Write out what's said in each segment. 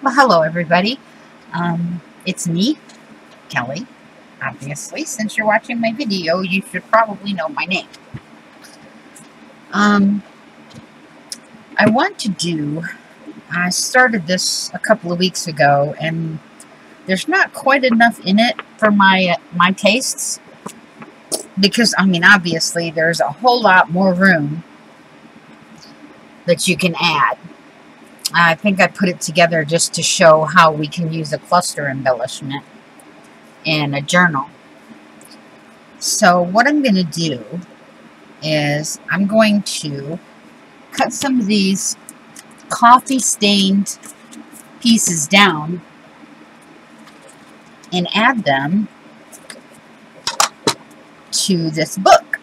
Well, hello everybody. It's me, Kelly. Obviously, since you're watching my video, you should probably know my name. I started this a couple of weeks ago, and there's not quite enough in it for my tastes. Because, I mean, obviously, there's a whole lot more room that you can add. I think I put it together just to show how we can use a cluster embellishment in a journal. So what I'm going to do is I'm going to cut some of these coffee stained pieces down and add them to this book,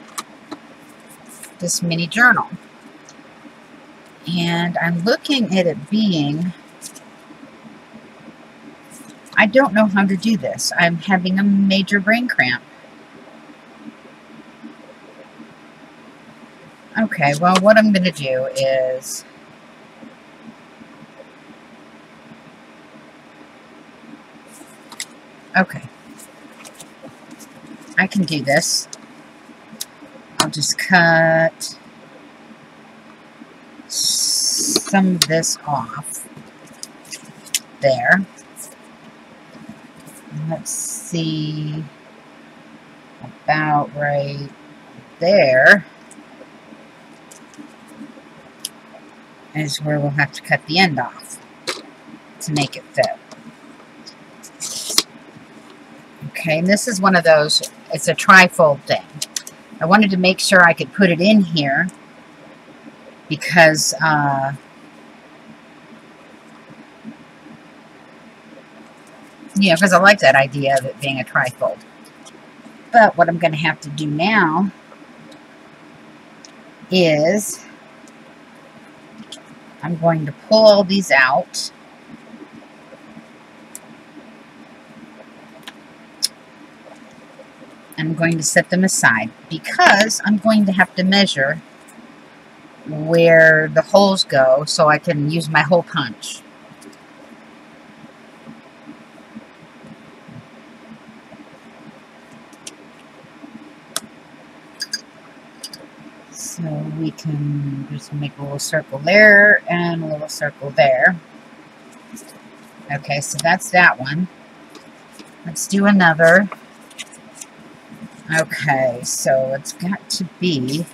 this mini journal. And I'm looking at it being, I don't know how to do this. I'm having a major brain cramp. Okay, well, what I'm going to do is okay, I can do this. I'll just cut some of this off there. Let's see, about right there is where we'll have to cut the end off to make it fit. Okay, and this is one of those, it's a tri-fold thing. I wanted to make sure I could put it in here because because I like that idea of it being a tri-fold. But what I'm going to have to do now is I'm going to pull all these out. I'm going to set them aside because I'm going to have to measure where the holes go so I can use my hole punch. So we can just make a little circle there and a little circle there. Okay, so that's that one. Let's do another. Okay, so it's got to be,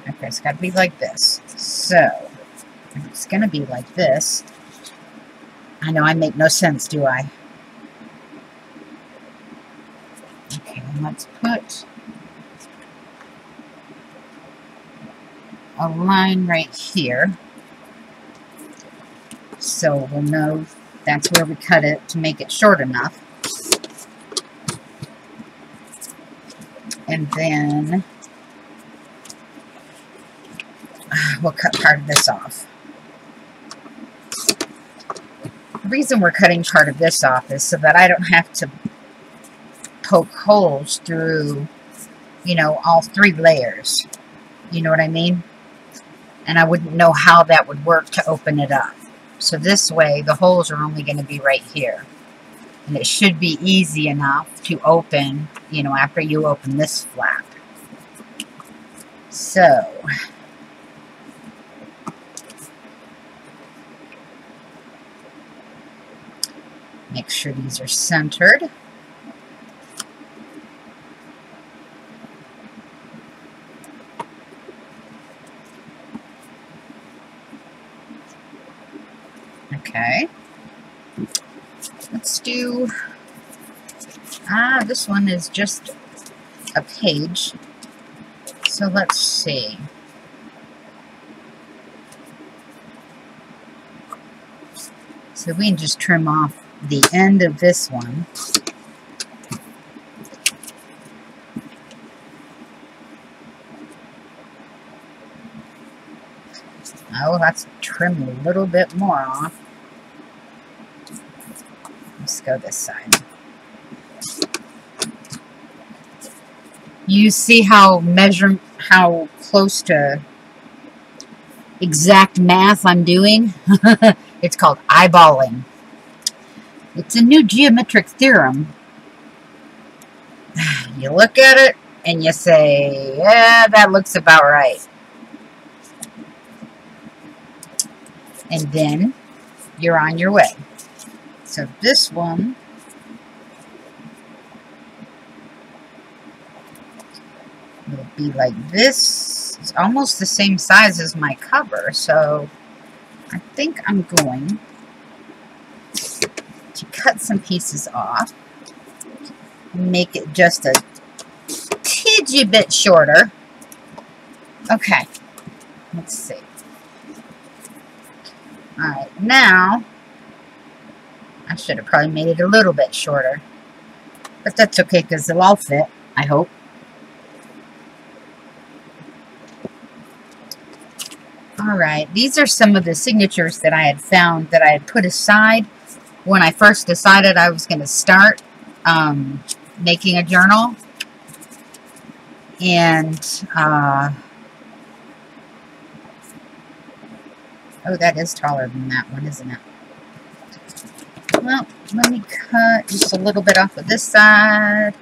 okay, it's got to be like this. So, if it's going to be like this, I know I make no sense, do I? Okay, let's put a line right here. So we'll know that's where we cut it to make it short enough. And then we'll cut part of this off. The reason we're cutting part of this off is so that I don't have to poke holes through, all 3 layers. You know what I mean? And I wouldn't know how that would work to open it up. So this way, the holes are only going to be right here. And it should be easy enough to open, after you open this flap. So, make sure these are centered. Okay. Let's do, this one is just a page. So let's see. So we can just trim off the end of this one. Oh, let's trim a little bit more off. Let's go this side. You see how close to exact math I'm doing. It's called eyeballing. It's a new geometric theorem. You look at it and you say, yeah, that looks about right. And then you're on your way. So this one will be like this. It's almost the same size as my cover, so I think I'm going to cut some pieces off, make it just a tidgy bit shorter. Okay, let's see. Alright, now I should have probably made it a little bit shorter, but that's okay because it'll all fit, I hope. Alright, these are some of the signatures that I had found that I had put aside when I first decided I was going to start making a journal. And, oh, that is taller than that one, isn't it? Well, let me cut just a little bit off of this side,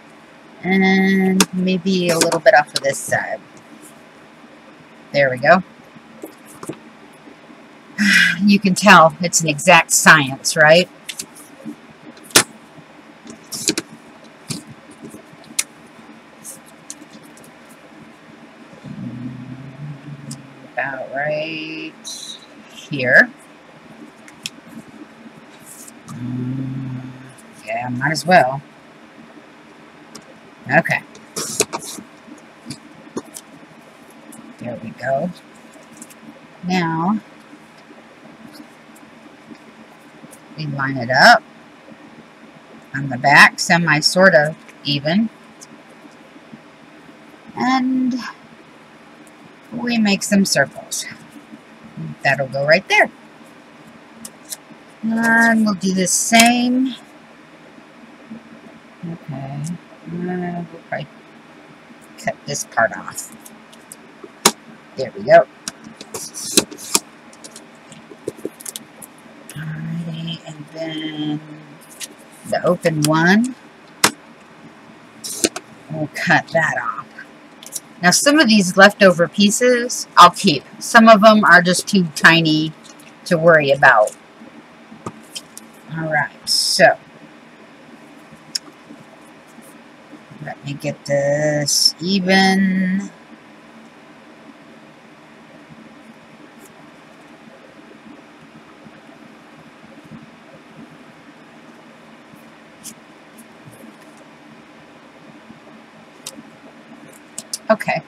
and maybe a little bit off of this side. There we go. You can tell it's an exact science, right? About right here. Yeah, might as well. Okay. There we go. Now, we line it up on the back, sort of even. And we make some circles. That'll go right there. And we'll do the same. Okay. We'll probably cut this part off. There we go. Alrighty, and then the open one, we'll cut that off. Now some of these leftover pieces I'll keep. Some of them are just too tiny to worry about. Alright, so let me get this even. Okay.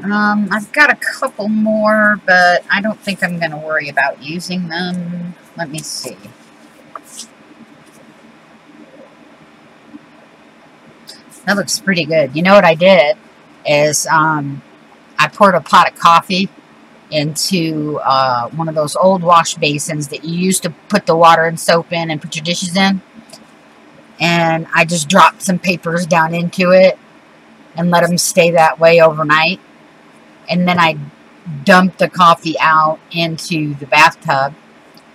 I've got a couple more, but I don't think I'm going to worry about using them. Let me see. That looks pretty good. You know what I did is I poured a pot of coffee into one of those old wash basins that you used to put the water and soap in and put your dishes in. And I just dropped some papers down into it and let them stay that way overnight. And then I dumped the coffee out into the bathtub,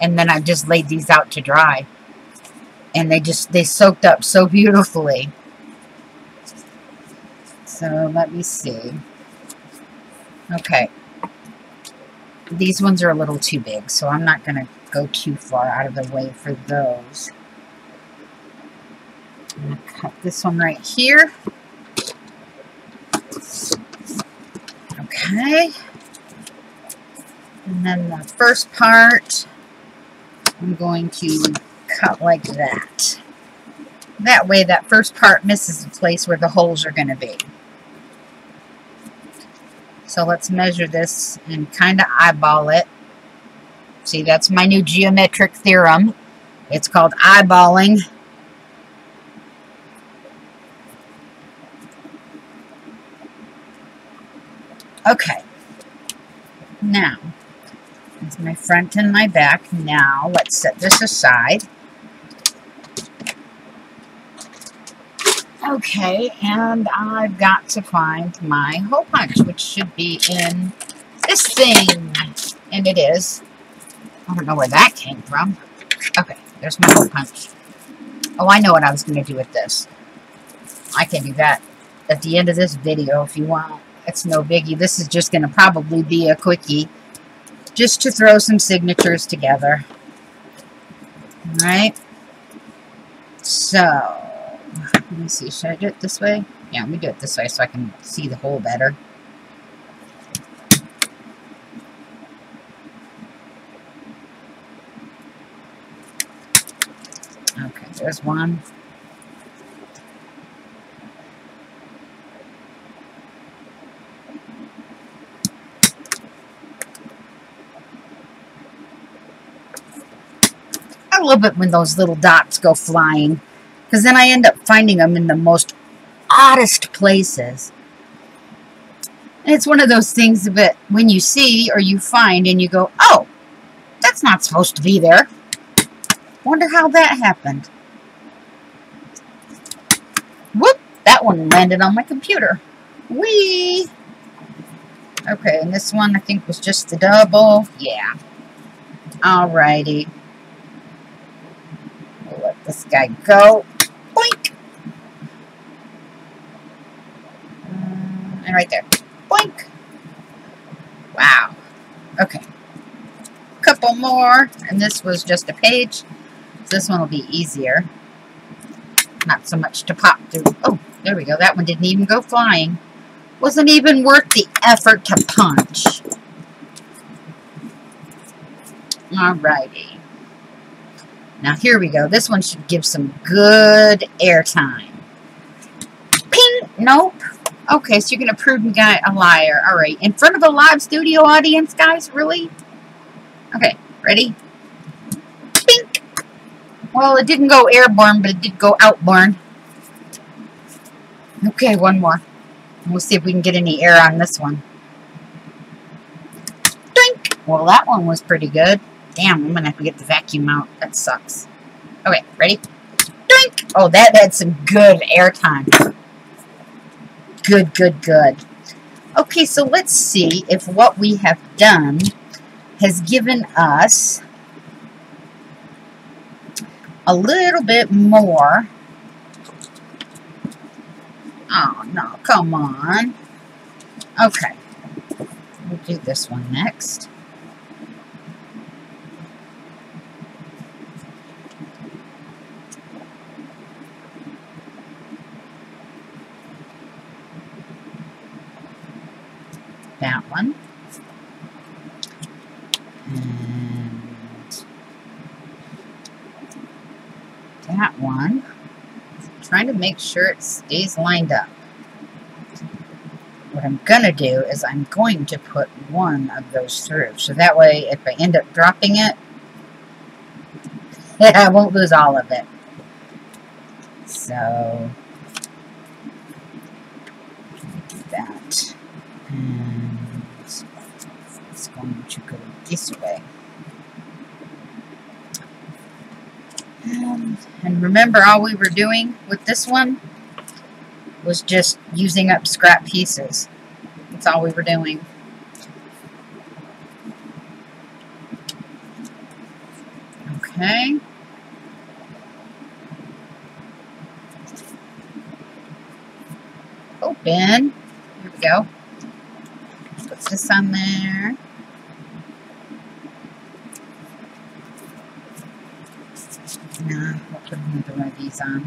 and then I just laid these out to dry. And they soaked up so beautifully. So let me see. Okay. These ones are a little too big, so I'm not going to go too far out of the way for those. I'm going to cut this one right here. Okay, and then the first part I'm going to cut like that. That way that first part misses the place where the holes are going to be. So let's measure this and kind of eyeball it. See, that's my new geometric theorem. It's called eyeballing. Okay, now, it's my front and my back. Now, let's set this aside. Okay, and I've got to find my hole punch, which should be in this thing. And it is. I don't know where that came from. Okay, there's my hole punch. Oh, I know what I was going to do with this. I can do that at the end of this video if you want. It's no biggie. This is just going to probably be a quickie. Just to throw some signatures together. Alright. So, let me see. Should I do it this way? Yeah, let me do it this way so I can see the hole better. Okay, there's one. I love it when those little dots go flying, because then I end up finding them in the most oddest places. And it's one of those things that when you see or you find and you go, oh, that's not supposed to be there. Wonder how that happened. Whoop! That one landed on my computer. Whee! Okay, and this one I think was just the double. Yeah. Alrighty. We'll let this guy go. Boink! And right there. Boink! Wow. Okay. Couple more, and this was just a page. This one will be easier. Not so much to pop through. Oh, there we go. That one didn't even go flying. Wasn't even worth the effort to punch. Alrighty. Now here we go. This one should give some good airtime. Ping! Nope. Okay, so you're going to prove me a liar. Alright. In front of a live studio audience, guys? Really? Okay. Ready? Pink! Well, it didn't go airborne, but it did go outborne. Okay, one more. We'll see if we can get any air on this one. Doink! Well, that one was pretty good. Damn, I'm going to have to get the vacuum out. That sucks. Okay, ready? Doink! Oh, that had some good air time. Good, good, good. Okay, so let's see if what we have done has given us a little bit more. Oh, no, come on. Okay. We'll do this one next. That one. And that one. Trying to make sure it stays lined up. What I'm going to do is I'm going to put one of those through. So that way, if I end up dropping it, I won't lose all of it. So, do that. And it's going to go this way. And remember, all we were doing with this one was just using up scrap pieces. That's all we were doing. Okay. Open. Here we go. Put this on there. Nah, we'll put another one of these on.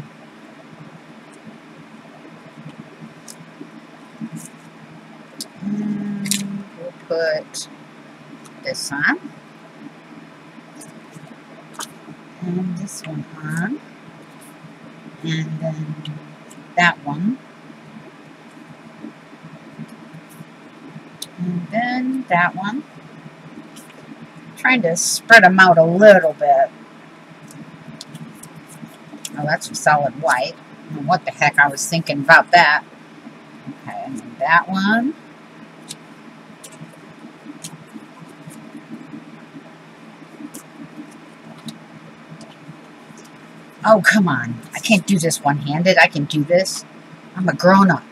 And we'll put this on. And this one on. And then that one. And then that one. Trying to spread them out a little bit. Oh, that's a solid white. I don't know what the heck I was thinking about that. Okay, and then that one. Oh, come on. I can't do this one-handed. I can do this. I'm a grown-up.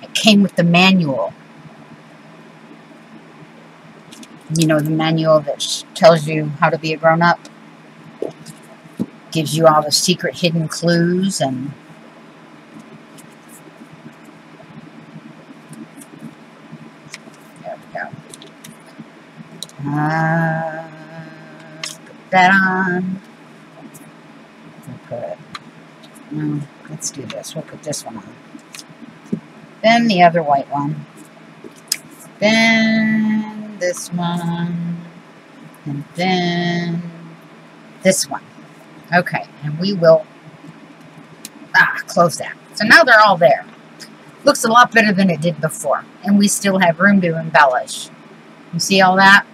It came with the manual. You know, the manual that tells you how to be a grown-up. Gives you all the secret hidden clues and... There we go. Put that on. We'll put it... No, let's do this. We'll put this one on. Then the other white one. Then this one. And then this one. Okay, and we will close that. So now they're all there. Looks a lot better than it did before. And we still have room to embellish. You see all that?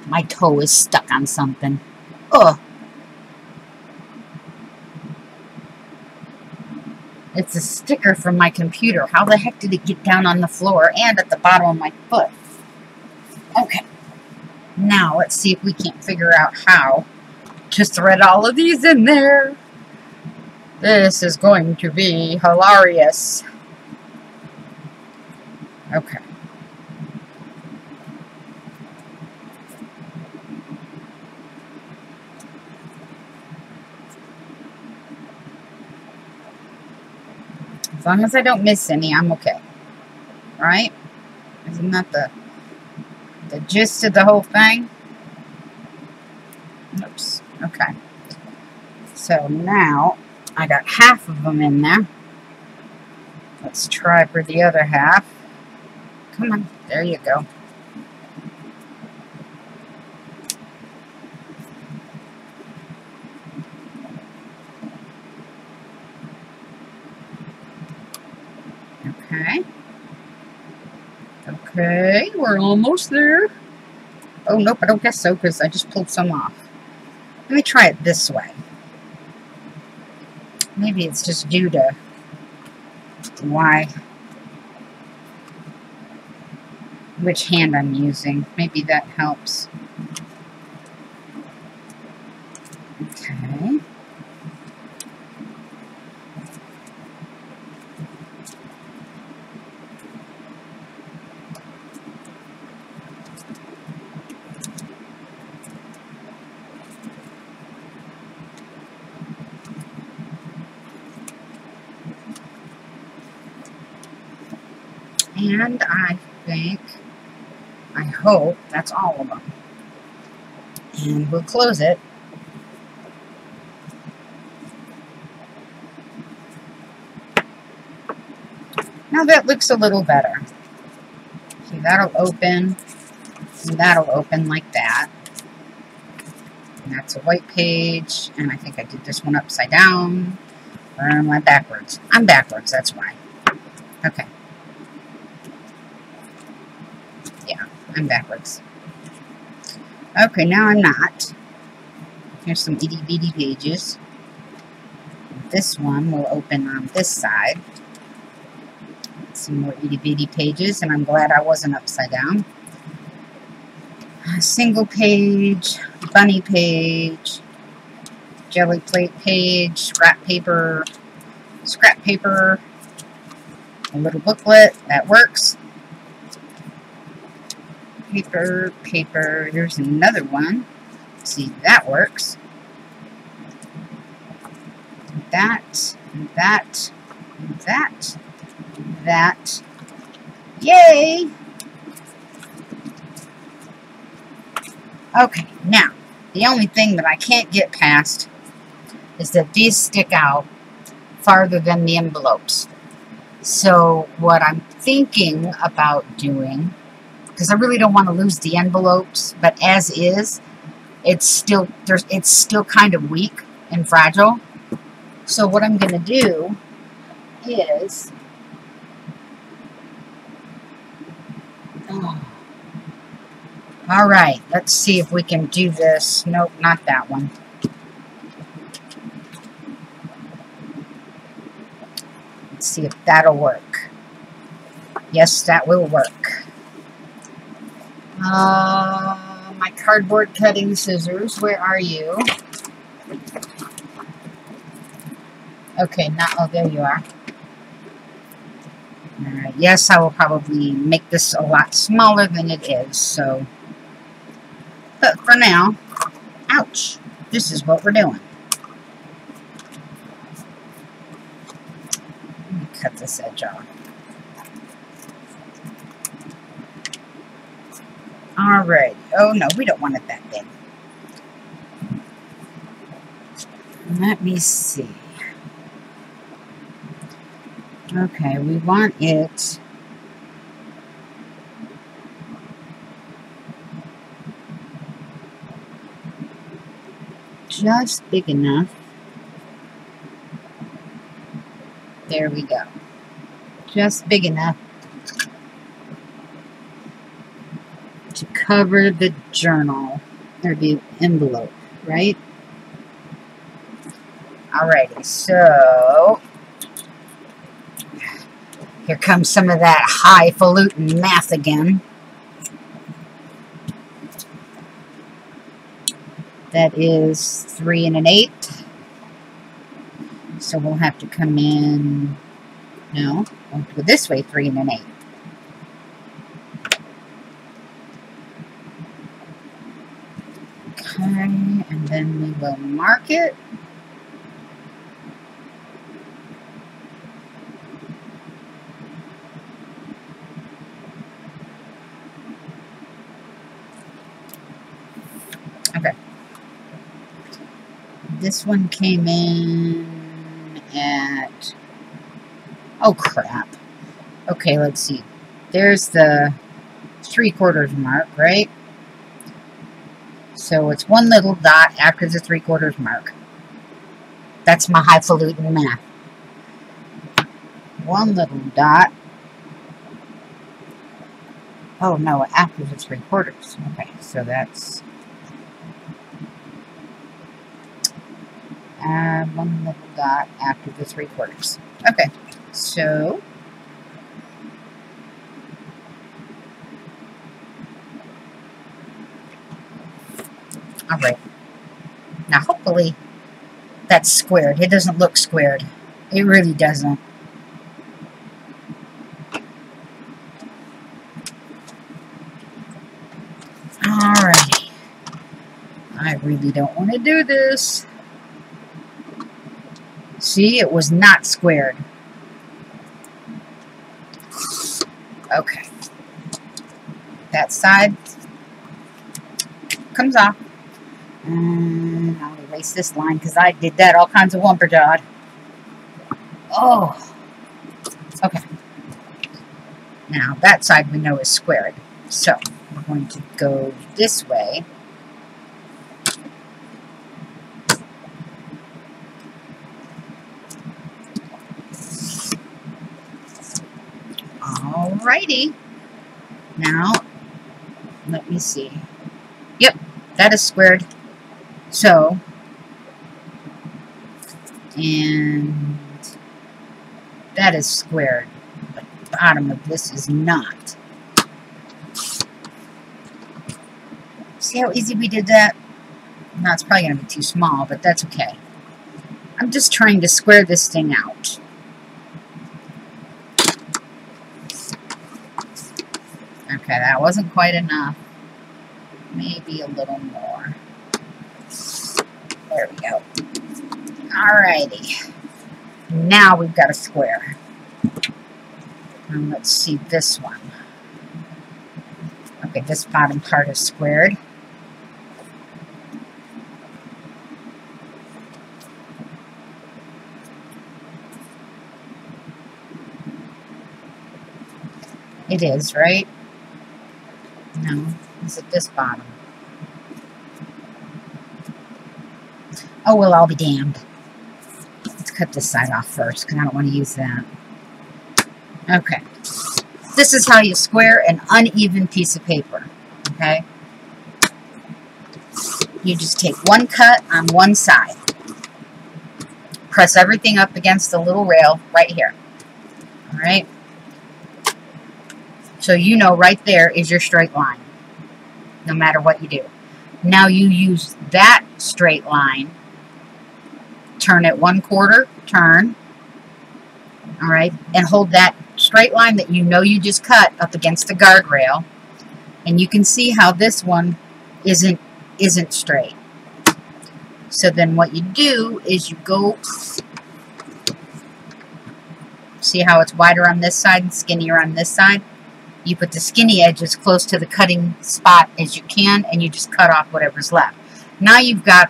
My toe is stuck on something. Ugh. It's a sticker from my computer. How the heck did it get down on the floor and at the bottom of my foot? Okay. Now, let's see if we can't figure out how to thread all of these in there. This is going to be hilarious. Okay. As long as I don't miss any, I'm okay. Right? Isn't that the gist of the whole thing? Oops. Okay. So now I got half of them in there. Let's try for the other half. Come on. There you go. Okay. Okay, we're almost there. Oh, nope, I don't guess so, because I just pulled some off. Let me try it this way. Maybe it's just due to which hand I'm using. Maybe that helps. Okay. And I hope that's all of them. And we'll close it. Now that looks a little better. See, that'll open, and that'll open like that. And that's a white page, and I think I did this one upside down. Or am I backwards? I'm backwards, that's why. Okay. Yeah, I'm backwards. Okay, now I'm not. Here's some itty bitty pages. This one will open on this side. Some more itty bitty pages, and I'm glad I wasn't upside down. A single page, bunny page, jelly plate page, scrap paper, a little booklet, that works. Paper, here's another one. See, that works. That, and that, and that, and that. Yay! Okay, now, the only thing that I can't get past is that these stick out farther than the envelopes. So, what I'm thinking about doing, because I really don't want to lose the envelopes, but as is, it's still kind of weak and fragile. So what I'm going to do is, all right, let's see if we can do this. Nope, not that one. Let's see if that'll work. Yes, that will work. My cardboard cutting scissors, where are you? Okay, oh, there you are. Alright, yes, I will probably make this a lot smaller than it is, so But for now, ouch, this is what we're doing. Let me cut this edge off. Alright. Oh no, we don't want it that big. Let me see. Okay, we want it just big enough. There we go. Just big enough to cover the journal or the envelope, right? Alrighty, so here comes some of that highfalutin math again. That is 3 1/8. So we'll have to come in, no, we'll go this way, 3 1/8. Okay, and then we will mark it. Okay. This one came in at, oh crap. Okay, let's see. There's the 3/4 mark, right? So it's one little dot after the 3/4 mark. That's my highfalutin math. One little dot. Oh no, after the 3/4. Okay, so that's one little dot after the 3/4. Okay, so alright. Now hopefully that's squared. It doesn't look squared. It really doesn't. Alrighty. I really don't want to do this. See, it was not squared. Okay. That side comes off. And I'll erase this line because I did that all kinds of wumperjawed. Oh. Okay. Now, that side we know is squared. So, we're going to go this way. Alrighty. Now, let me see. Yep, that is squared. So, and that is squared. But the bottom of this is not. See how easy we did that? Now, it's probably going to be too small, but that's okay. I'm just trying to square this thing out. Okay, that wasn't quite enough. Maybe a little more. There we go. Alrighty. Now we've got a square. And let's see this one. Okay, this bottom part is squared. It is, right? No, is it this bottom? Oh, well, I'll be damned. Let's cut this side off first, because I don't want to use that. Okay. This is how you square an uneven piece of paper, okay? You just take one cut on one side. Press everything up against the little rail right here. All right? So you know right there is your straight line, no matter what you do. Now you use that straight line, turn it 1/4, turn, all right, and hold that straight line that you know you just cut up against the guardrail, and you can see how this one isn't isn't straight. So then what you do is you go, see how it's wider on this side and skinnier on this side? You put the skinny edge as close to the cutting spot as you can, and you just cut off whatever's left. Now you've got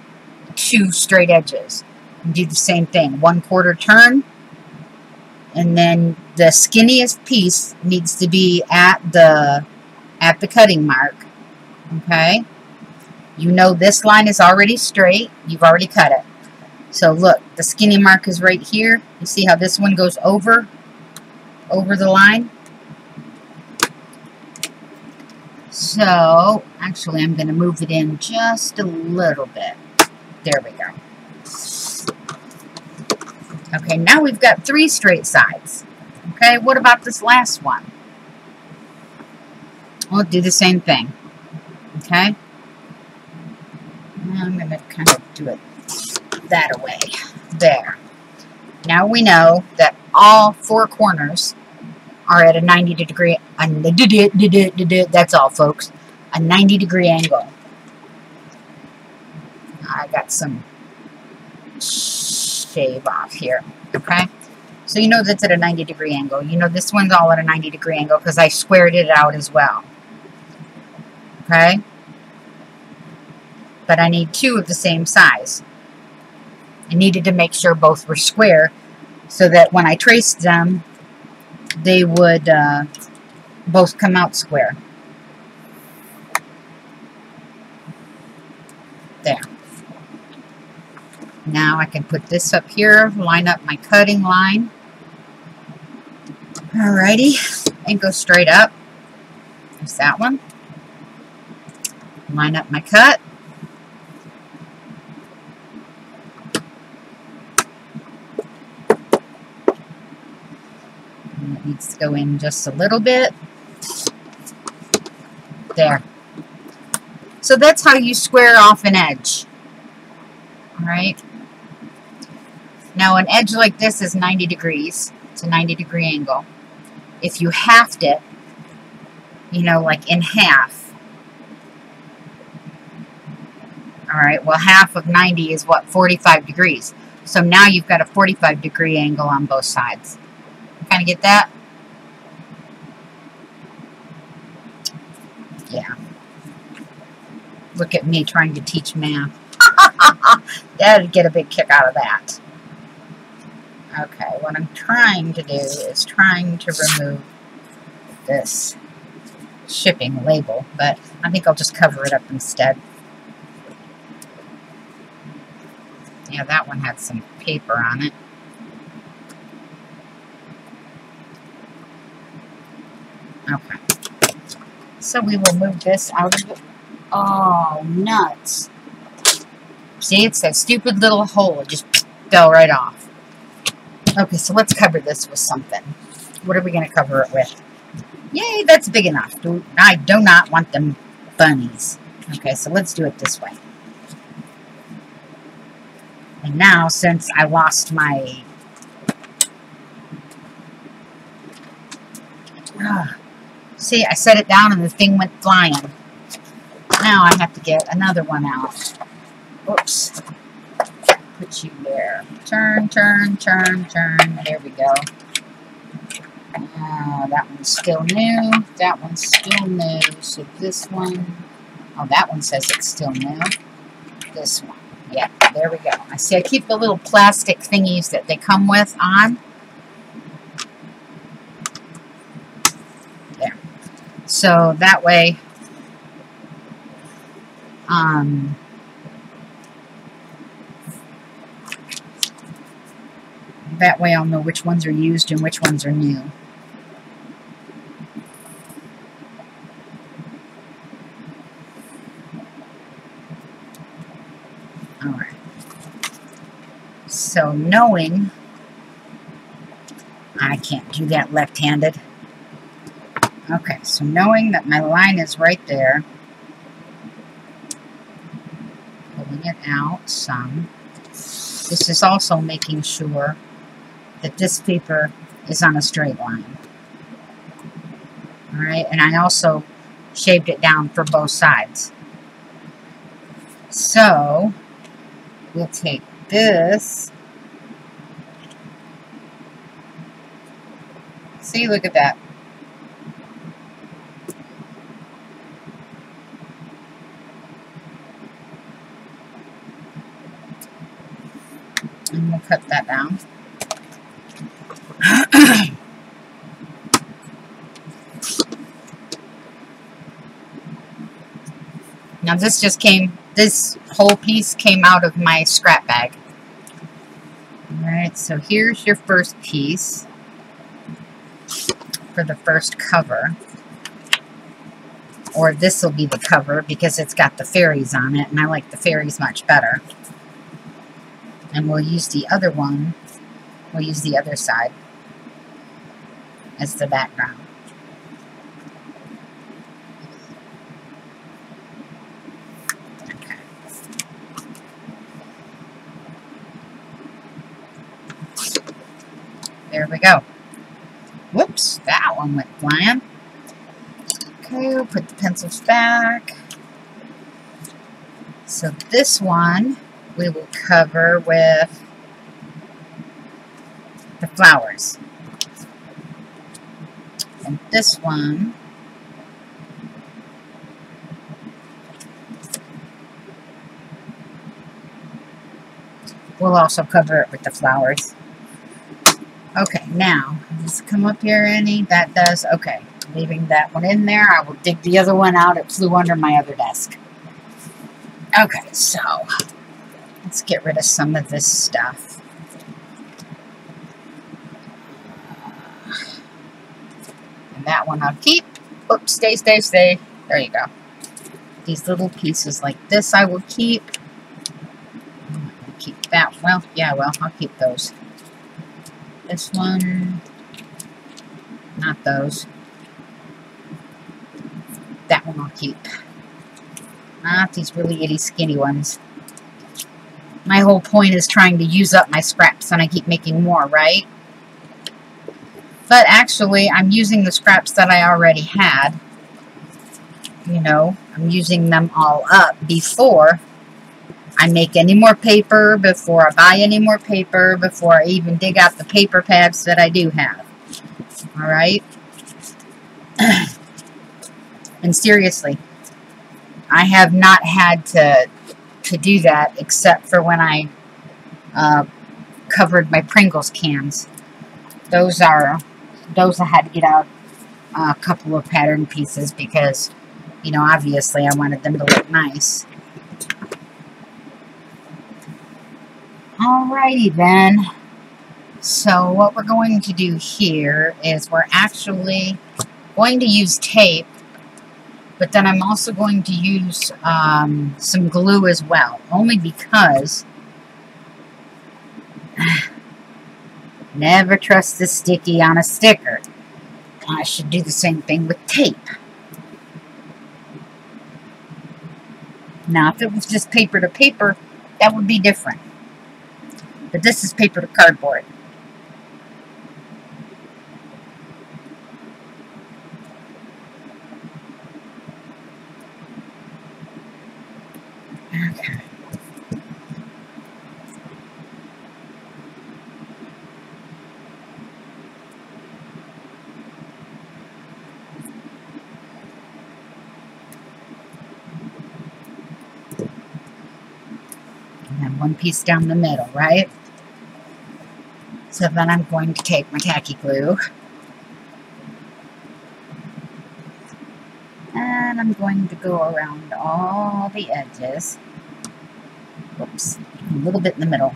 2 straight edges. You do the same thing, 1/4 turn, and then the skinniest piece needs to be at the cutting mark. Okay? You know this line is already straight. You've already cut it. So look, the skinny mark is right here. You see how this one goes over the line? So, actually, I'm going to move it in just a little bit. There we go. Okay, now we've got 3 straight sides. Okay, what about this last one? We'll do the same thing. Okay? I'm going to kind of do it that away. There. Now we know that all 4 corners are at a 90-degree, that's all, folks, a 90-degree angle. I got some shave off here, okay? So you know that's at a 90-degree angle. You know this one's all at a 90-degree angle because I squared it out as well, okay? But I need 2 of the same size. I needed to make sure both were square so that when I traced them, they would both come out square. There. Now I can put this up here, line up my cutting line. Alrighty, and go straight up. There's that one. Line up my cut. And it needs to go in just a little bit. There. So that's how you square off an edge. Alright. Now an edge like this is 90 degrees. It's a 90-degree angle. If you halved it, you know, like in half. Alright, well half of 90 is what? 45 degrees. So now you've got a 45-degree angle on both sides. Kind of get that? Yeah. Look at me trying to teach math. Dad'd get a big kick out of that. Okay, what I'm trying to do is trying to remove this shipping label, but I think I'll just cover it up instead. Yeah, that one had some paper on it. Okay. So we will move this out of the... Oh, nuts. See, it's that stupid little hole. It just fell right off. Okay, so let's cover this with something. What are we going to cover it with? Yay, that's big enough. I do not want them bunnies. Okay, so let's do it this way. And now, since I lost my... See, I set it down and the thing went flying. Now I have to get another one out. Oops. Put you there. Turn, turn, turn, turn. There we go. That one's still new. That one's still new. So this one... Oh, that one says it's still new. This one. Yeah, there we go. I see I keep the little plastic thingies that they come with on. There. So that way... that way I'll know which ones are used and which ones are new. Alright. So knowing I can't do that left-handed. Okay, so knowing that my line is right there, pulling it out some. This is also making sure that this paper is on a straight line. Alright, and I also shaved it down for both sides. So we'll take this. See, look at that. And we'll cut that down. Now this whole piece came out of my scrap bag. Alright, so here's your first piece for the first cover. Or this will be the cover because it's got the fairies on it, and I like the fairies much better. And we'll use the other one, we'll use the other side as the background. Okay. There we go. Whoops, that one went flying. Okay, we'll put the pencils back. So this one we will cover with the flowers. And this one we'll also cover it with the flowers. Okay, now, does it come up here any? That does. Okay, leaving that one in there. I will dig the other one out. It flew under my other desk. Okay, so let's get rid of some of this stuff. And that one I'll keep. Oops, stay. There you go. These little pieces like this I will keep. I'll keep that. Well, yeah, well, I'll keep those. This one, not those. That one I'll keep. Not these really itty skinny ones. My whole point is trying to use up my scraps, and I keep making more, right? But actually, I'm using the scraps that I already had. You know, I'm using them all up before I make any more paper, before I buy any more paper, before I even dig out the paper pads that I do have. Alright? And seriously, I have not had to do that except for when I covered my Pringles cans. Those I had to get out a couple of pattern pieces because, you know, obviously I wanted them to look nice. Alrighty then. So what we're going to do here is we're actually going to use tape, but then I'm also going to use some glue as well, only because never trust the sticky on a sticker. I should do the same thing with tape. Now, if it was just paper to paper, that would be different. But this is paper to cardboard. Okay. And then one piece down the middle, right? So then I'm going to take my tacky glue and I'm going to go around all the edges. Whoops, a little bit in the middle.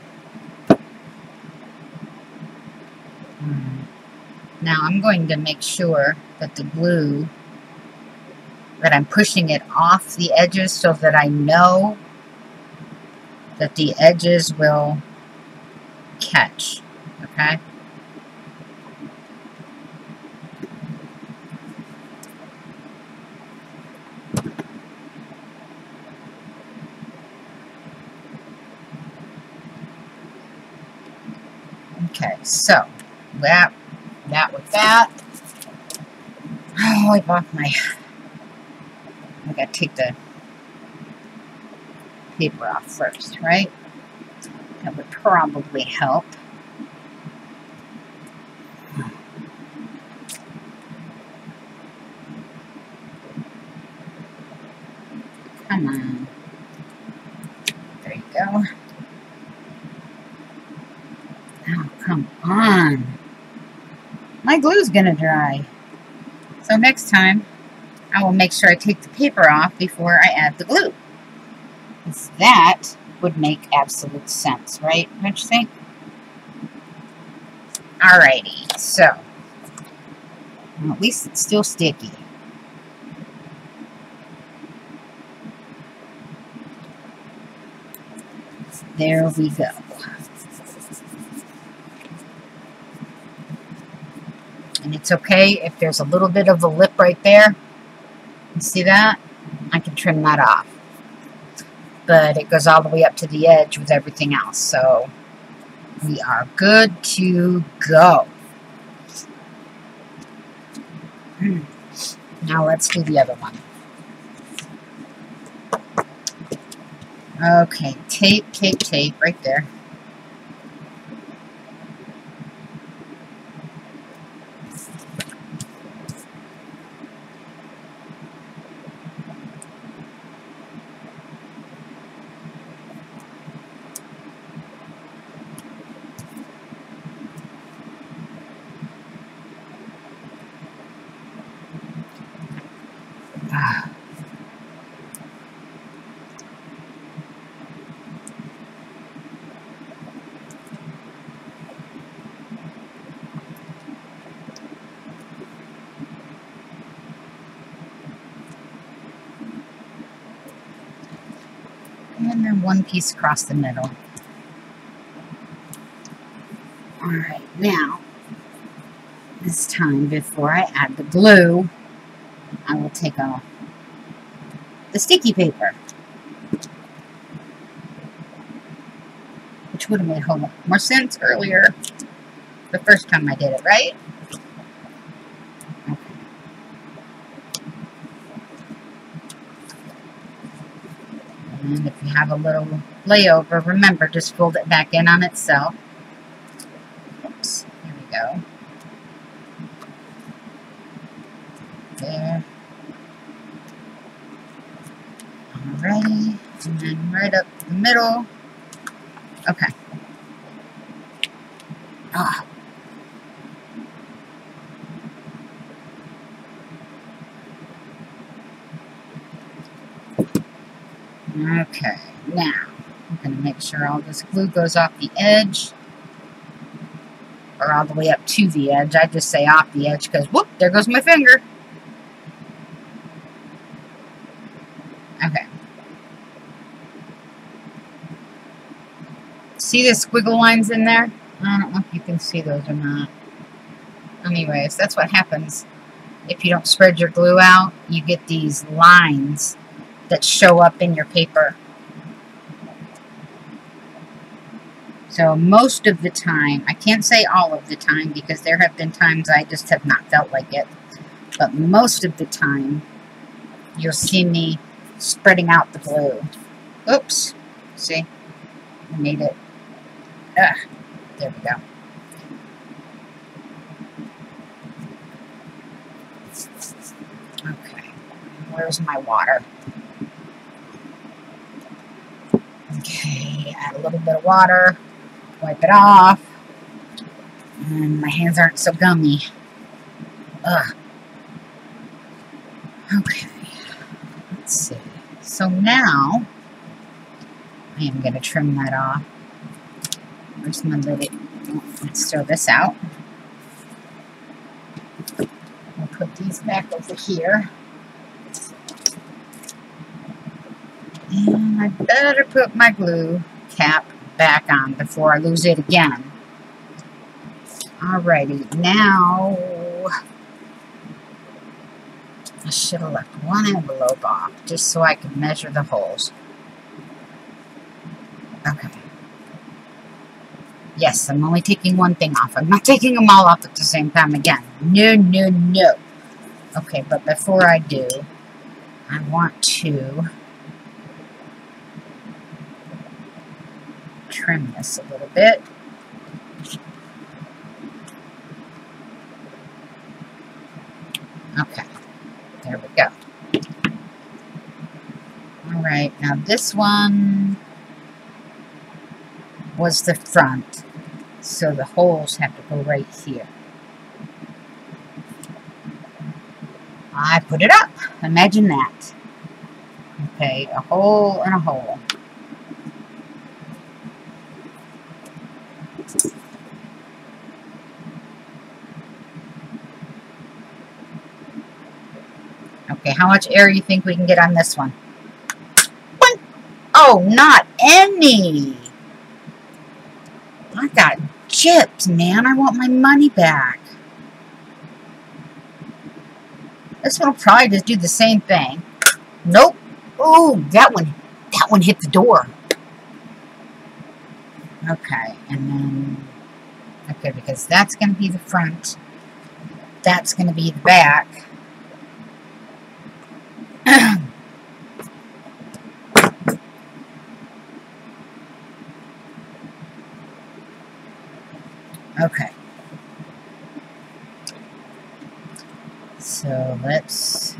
Now I'm going to make sure that the glue, that I'm pushing it off the edges so that I know that the edges will catch. Okay? Okay, so that with that. Oh, I gotta take the paper off first, right? That would probably help. Come on. There you go. Oh, come on. My glue's gonna dry. So next time, I will make sure I take the paper off before I add the glue. Because that would make absolute sense, right? Don't you think? Alrighty, so. Well, at least it's still sticky. There we go. And it's okay if there's a little bit of a lip right there. You see that? I can trim that off. But it goes all the way up to the edge with everything else. So we are good to go. Now let's do the other one. Okay, tape, tape, tape right there. And then one piece across the middle. Alright, now, this time before I add the glue, I will take off the sticky paper. Which would have made a whole lot more sense earlier, the first time I did it, right? And if you have a little layover, remember, just fold it back in on itself. Oops, here we go. There. Alrighty, and then right up the middle. Okay. Ah. Okay, now I'm going to make sure all this glue goes off the edge, or all the way up to the edge. I just say off the edge because, whoop, there goes my finger. Okay. See the squiggle lines in there? I don't know if you can see those or not. Anyways, that's what happens if you don't spread your glue out. You get these lines that show up in your paper. So most of the time, I can't say all of the time because there have been times I just have not felt like it, but most of the time you'll see me spreading out the glue. Oops, see, I made it. There we go. Okay, where's my water? Okay, add a little bit of water, wipe it off, and my hands aren't so gummy. Ugh. Okay, let's see. So now, I am going to trim that off. Where's my lid? Let's throw this out. We'll put these back over here. And I better put my glue cap back on before I lose it again. Alrighty, now I should have left one envelope off just so I could measure the holes. Okay. Yes, I'm only taking one thing off. I'm not taking them all off at the same time again. No, no, no. Okay, but before I do, I want to trim this a little bit. Okay, there we go. Alright, now this one was the front, so the holes have to go right here. I put it up. Imagine that. Okay, a hole and a hole. Okay, how much air you think we can get on this one? What? Oh, not any. I got gypped, man. I want my money back. This one will probably just do the same thing. Nope. Oh, that one hit the door. Okay, and then, okay, because that's going to be the front. That's going to be the back. Okay. So let's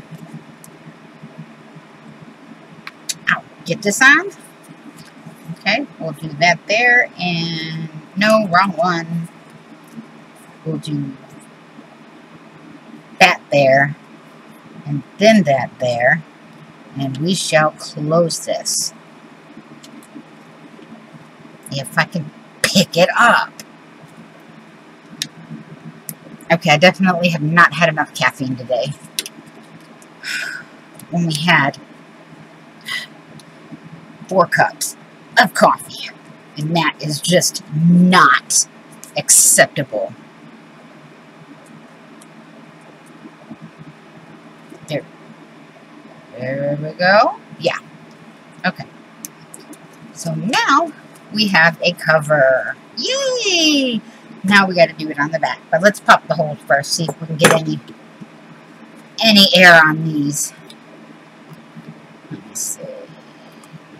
get this on. Okay, we'll do that there, and no, wrong one. We'll do that there, and then that there, and we shall close this. If I can pick it up. Okay, I definitely have not had enough caffeine today. Only had 4 cups of coffee, and that is just not acceptable. There we go. Yeah. Okay. So now we have a cover. Yay! Now we got to do it on the back. But let's pop the holes first, see if we can get any air on these. Let me see.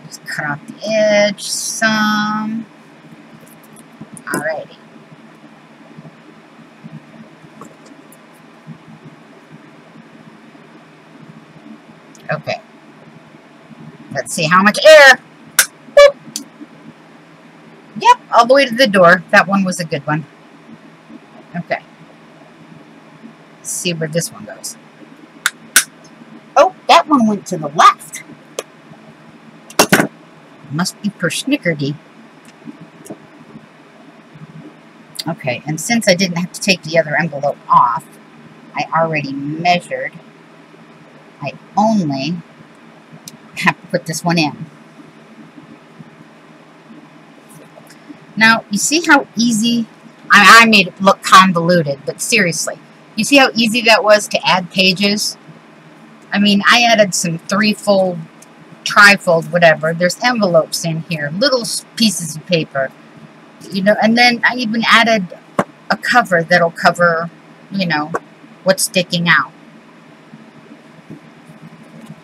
Just cut off the edge some. Alrighty. Okay. Let's see how much air. Boop. Yep, all the way to the door. That one was a good one. Okay. Let's see where this one goes. Oh, that one went to the left. Must be persnickerdy. Okay, and since I didn't have to take the other envelope off, I already measured. I only have to put this one in. Now, you see how easy, I made it look convoluted, but seriously, you see how easy that was to add pages? I mean, I added some 3-fold, tri-fold, whatever. There's envelopes in here, little pieces of paper, you know, and then I even added a cover that'll cover, you know, what's sticking out.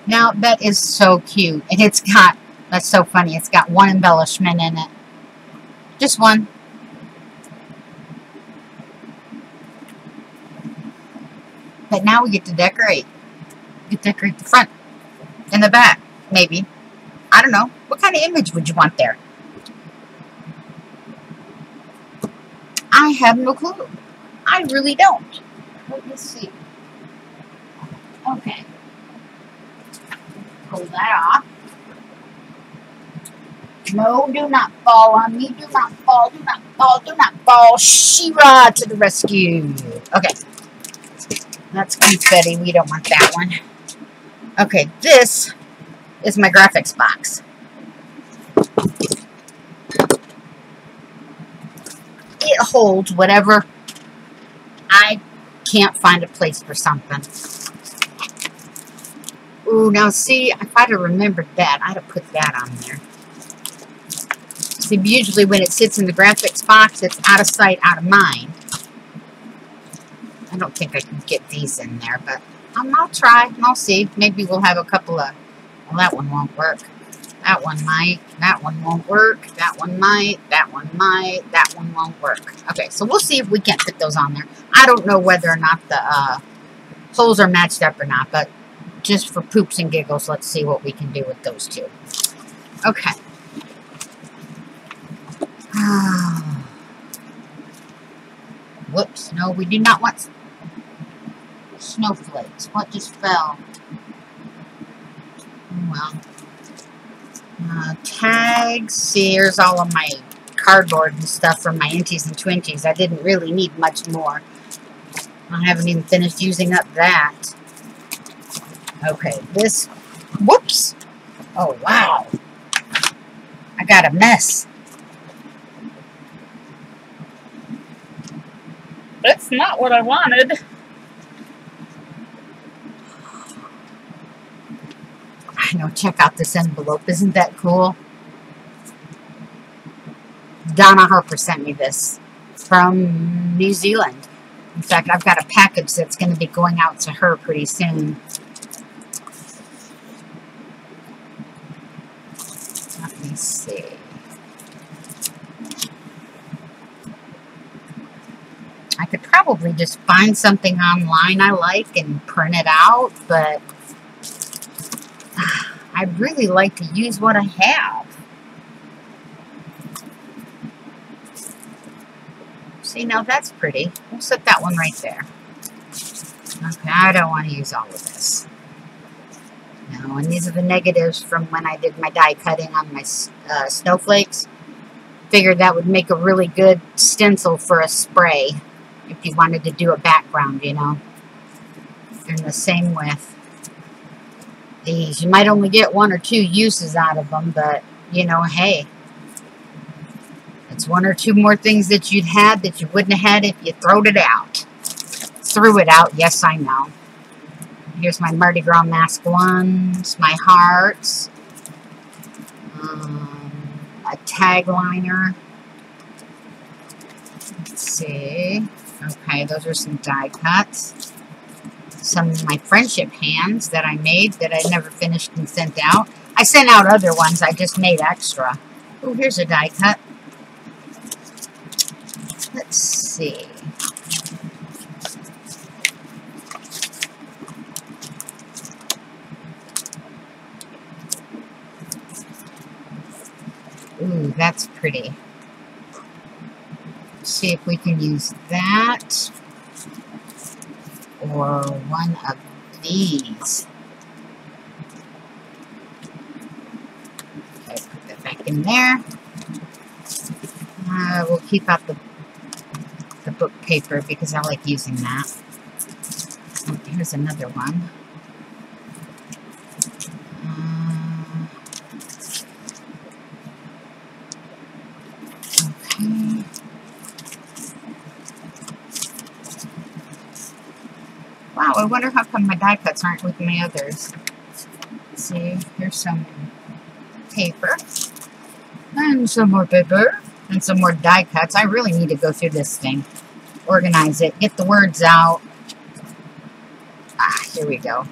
Now, that is so cute. And it's got, that's so funny, it's got one embellishment in it. Just one. But now we get to decorate. You decorate the front and the back, maybe. I don't know. What kind of image would you want there? I have no clue. I really don't. Let me see. Okay. Pull that off. No, do not fall on me. Do not fall. Do not fall. Do not fall. She-Ra to the rescue. Okay. That's confetti. We don't want that one. Okay, this is my graphics box. It holds whatever. I can't find a place for something. Ooh, now see, if I'd have remembered that, I'd have put that on there. See, usually when it sits in the graphics box, it's out of sight, out of mind. I don't think I can get these in there, but I'll try and I'll see. Maybe we'll have a couple of, well, that one won't work. That one might. That one won't work. That one might. That one might. That one won't work. Okay, so we'll see if we can't fit those on there. I don't know whether or not the holes are matched up or not, but just for poops and giggles, let's see what we can do with those two. Okay. Whoops. No, we do not want snowflakes. What just fell? Oh, well. Tags. See, here's all of my cardboard and stuff from my inchies and twinchies. I didn't really need much more. I haven't even finished using up that. Okay, this. Whoops. Oh, wow. I got a mess. That's not what I wanted. I know, check out this envelope. Isn't that cool? Donna Harper sent me this from New Zealand. In fact, I've got a package that's going to be going out to her pretty soon. Let me see. I could probably just find something online I like and print it out, but I'd really like to use what I have. See, now that's pretty. We'll set that one right there. Okay, I don't want to use all of this. No, and these are the negatives from when I did my die cutting on my snowflakes. Figured that would make a really good stencil for a spray if you wanted to do a background, you know. And the same with these. You might only get 1 or 2 uses out of them, but, you know, hey. It's 1 or 2 more things that you'd had that you wouldn't have had if you throwed it out. Threw it out, yes, I know. Here's my Mardi Gras mask ones, my hearts, a tag liner. Let's see. Okay, those are some die cuts. Some of my friendship hands that I made that I never finished and sent out. I sent out other ones, I just made extra. Oh, here's a die cut. Let's see. Ooh, that's pretty. Let's see if we can use that. Or one of these. Okay, put that back in there. We'll keep out the book paper because I like using that. Oh, here's another one. Okay. Wow, I wonder how come my die cuts aren't with my others. Let's see, here's some paper. And some more paper. And some more die cuts. I really need to go through this thing. Organize it. Get the words out. Ah, here we go.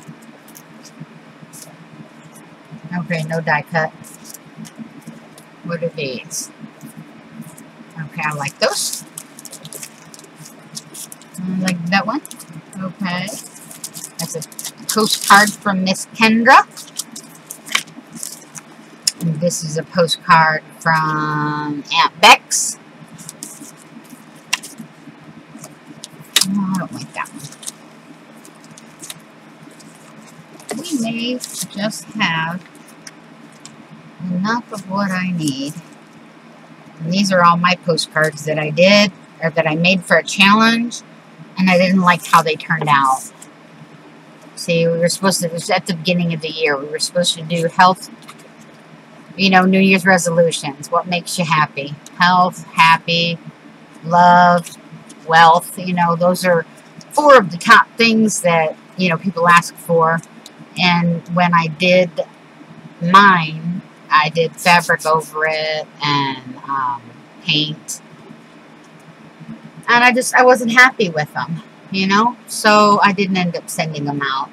Okay, no die cut. What are these? Okay, I like those. I like that one. Okay. That's a postcard from Miss Kendra. And this is a postcard from Aunt Bex. Oh, I don't like that one. We may just have enough of what I need. And these are all my postcards that I did, or that I made for a challenge, and I didn't like how they turned out. See, we were supposed to, it was at the beginning of the year, we were supposed to do health, you know, New Year's resolutions. What makes you happy? Health, happy, love, wealth. You know, those are 4 of the top things that, you know, people ask for. And when I did mine, I did fabric over it and paint. And I wasn't happy with them, you know? So I didn't end up sending them out.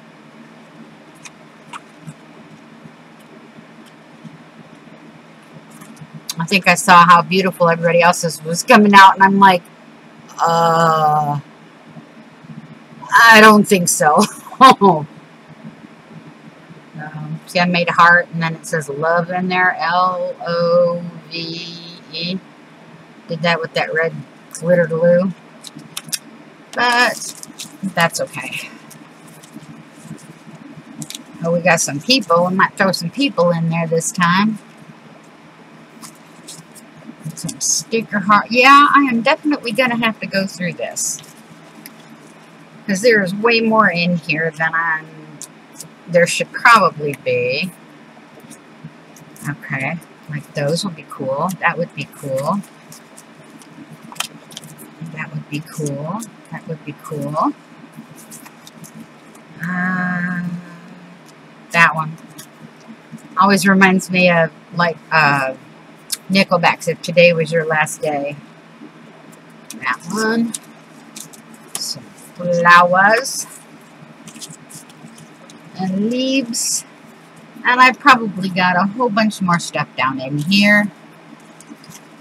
I think I saw how beautiful everybody else's was coming out, and I'm like, I don't think so. See, I made a heart, and then it says love in there, Love. Did that with that red glitter glue, but that's okay. Oh, we got some people. I might throw some people in there this time. Some sticker heart. Yeah, I am definitely going to have to go through this, because there's way more in here than there should probably be. Okay, like those would be cool. That would be cool. That would be cool. That would be cool. That one always reminds me of, like, Nickelback's If Today Was Your Last Day. That one. Some flowers. And leaves. And I've probably got a whole bunch more stuff down in here,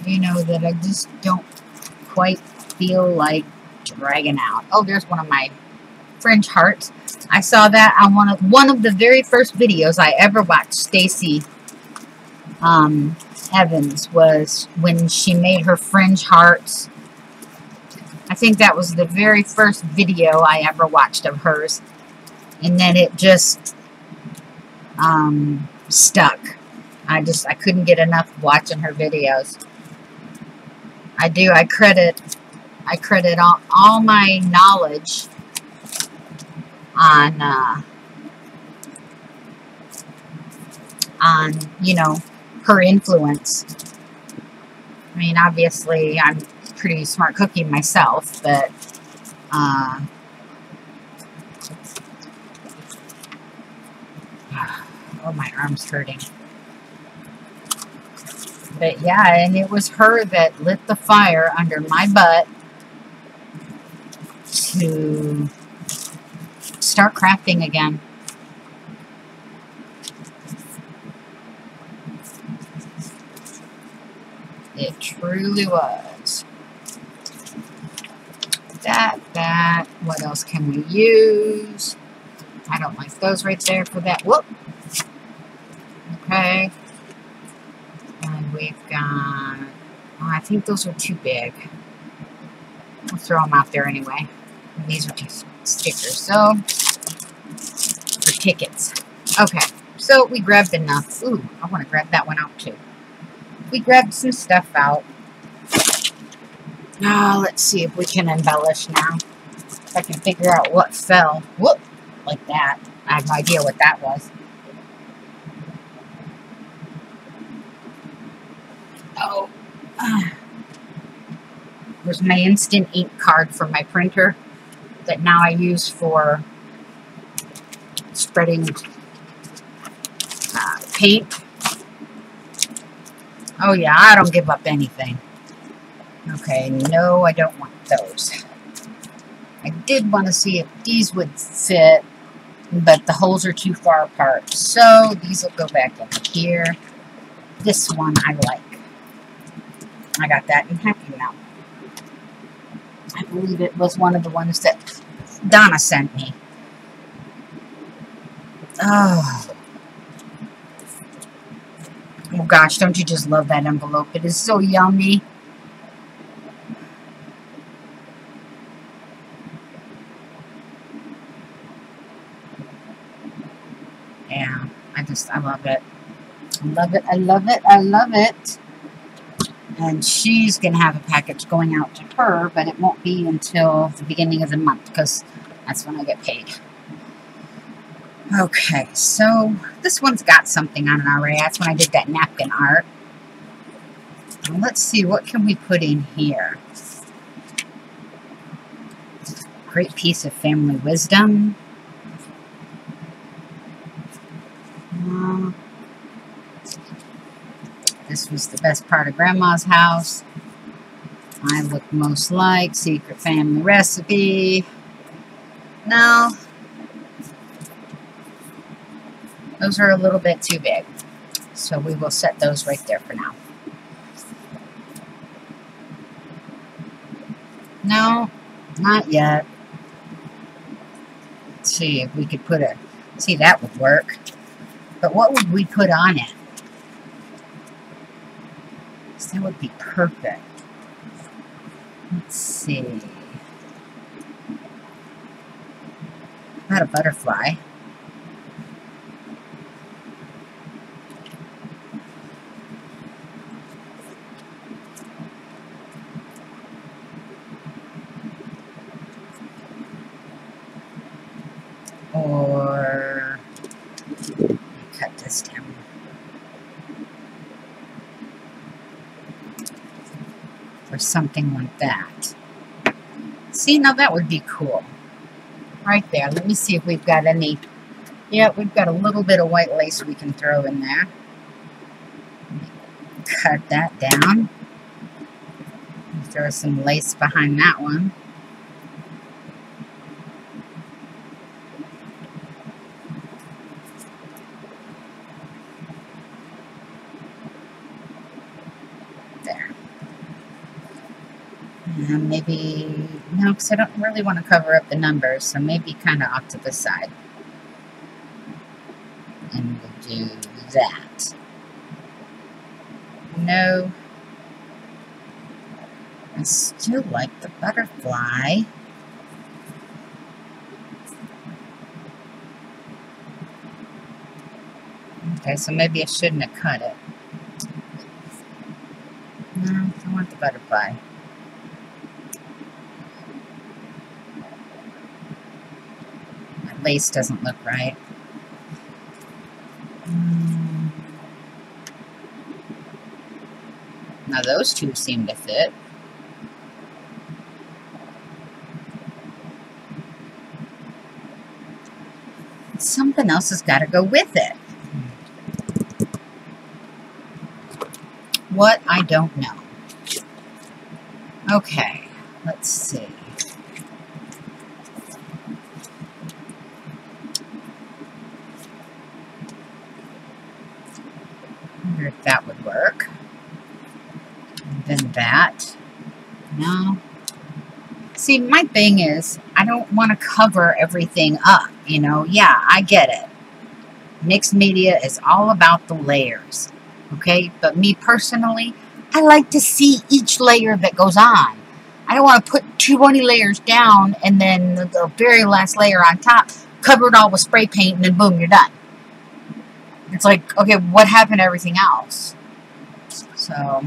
you know, that I just don't quite feel like dragging out. Oh, there's one of my fringe hearts. I saw that on one of the very first videos I ever watched. Stacy Evans, was when she made her fringe hearts. I think that was the very first video I ever watched of hers, and then it just stuck. I couldn't get enough watching her videos. I credit all my knowledge on, you know, her influence. I mean, obviously, I'm pretty smart cooking myself, but oh, my arm's hurting. But yeah, and it was her that lit the fire under my butt to start crafting again. It truly was. That. What else can we use? I don't like those right there for that. Whoop. Okay. And we've got... Oh, I think those are too big. We'll throw them out there anyway. And these are just stickers. So, or tickets. Okay. So, we grabbed enough. Ooh, I want to grab that one out too. We grabbed some stuff out. Now, let's see if we can embellish now. If I can figure out what fell. Whoop! Like that. I have no idea what that was. Oh. There's my instant ink card from my printer that now I use for spreading paint. Oh yeah, I don't give up anything. Okay, no, I don't want those. I did want to see if these would fit, but the holes are too far apart. So these will go back in here. This one I like. I got that in Happy Mail. I believe it was one of the ones that Donna sent me. Oh. Oh gosh, don't you just love that envelope? It is so yummy. Yeah, I love it. I love it, I love it, I love it. And she's going to have a package going out to her, but it won't be until the beginning of the month, because that's when I get paid. Okay, so this one's got something on it already. That's when I did that napkin art. And let's see, what can we put in here? Great piece of family wisdom. This was the best part of Grandma's house. I look most like secret family recipe. No. Those are a little bit too big. So we will set those right there for now. No, not yet. Let's see if we could put a... See, that would work. But what would we put on it? That would be perfect. Let's see. Not a butterfly. Or cut this down. Or something like that. See, now that would be cool. Right there. Let me see if we've got any. Yeah, we've got a little bit of white lace we can throw in there. Cut that down. Throw some lace behind that one. There. And maybe, no, because I don't really want to cover up the numbers, so maybe kind of off to the side. And we'll do that. No. I still like the butterfly. Okay, so maybe I shouldn't have cut it. No, I want the butterfly. That lace doesn't look right. Now those two seem to fit. Something else has got to go with it. What? I don't know. Okay, let's see. I wonder if that would work. And then that. No. See, my thing is, I don't want to cover everything up, you know. Yeah, I get it. Mixed media is all about the layers, okay? But me personally, I like to see each layer that goes on. I don't want to put 20 layers down and then the very last layer on top, cover it all with spray paint, and then boom, you're done. It's like, okay, what happened to everything else? So...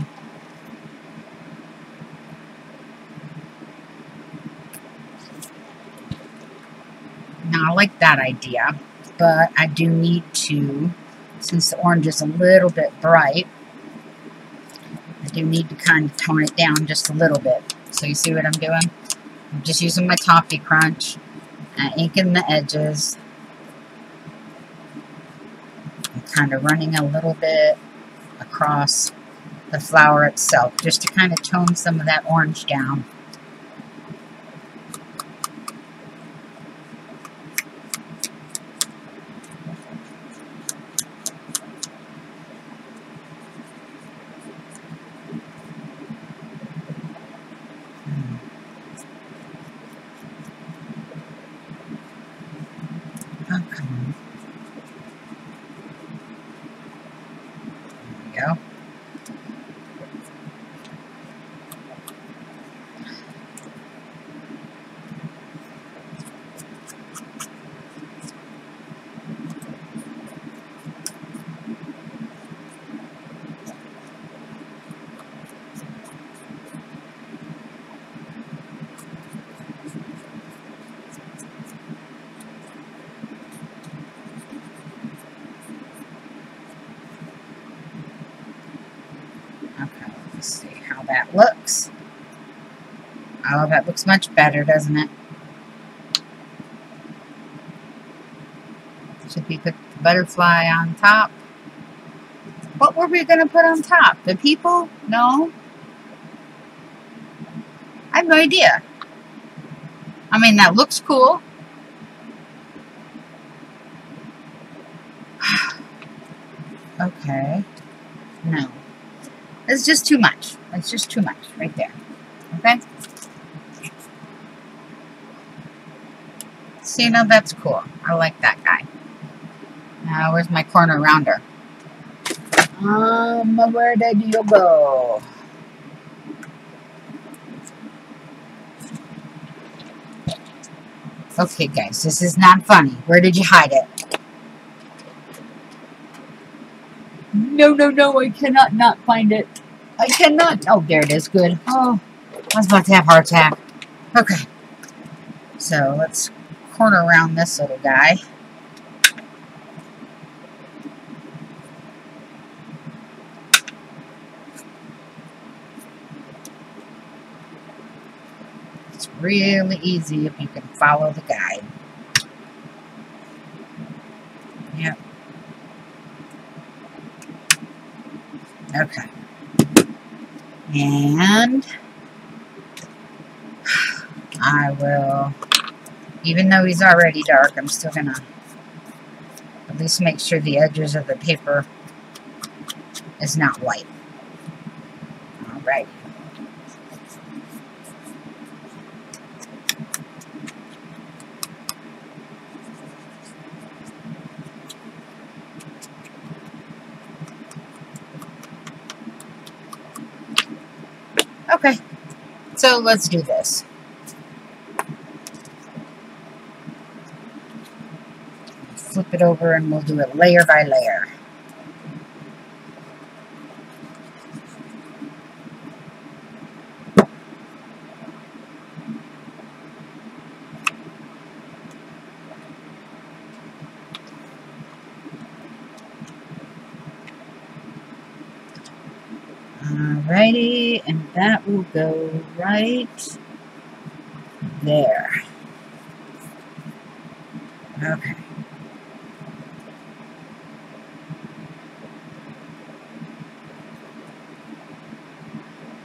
Now, I like that idea, but I do need to, since the orange is a little bit bright, I do need to kind of tone it down just a little bit. So you see what I'm doing? I'm just using my Toffee Crunch, inking the edges, and kind of running a little bit across the flower itself, just to kind of tone some of that orange down. Oh, come on. There we go. Okay, let's see how that looks. Oh, that looks much better, doesn't it? Should we put the butterfly on top? What were we going to put on top? The people? No. I have no idea. I mean, that looks cool. Okay. No. It's just too much. It's just too much right there. Okay? See, now that's cool. I like that guy. Now, where's my corner rounder? Where did you go? Okay, guys, this is not funny. Where did you hide it? No, no, no, I cannot not find it. I cannot. Oh, there it is. Good. Oh, I was about to have a heart attack. Okay. So, let's corner around this little guy. It's really easy if you can follow the guide. Yep. Okay. And I will, even though he's already dark, I'm still going to at least make sure the edges of the paper is not white. Alright. Okay, so let's do this. Flip it over and we'll do it layer by layer. Alrighty, and that will go right there. Okay.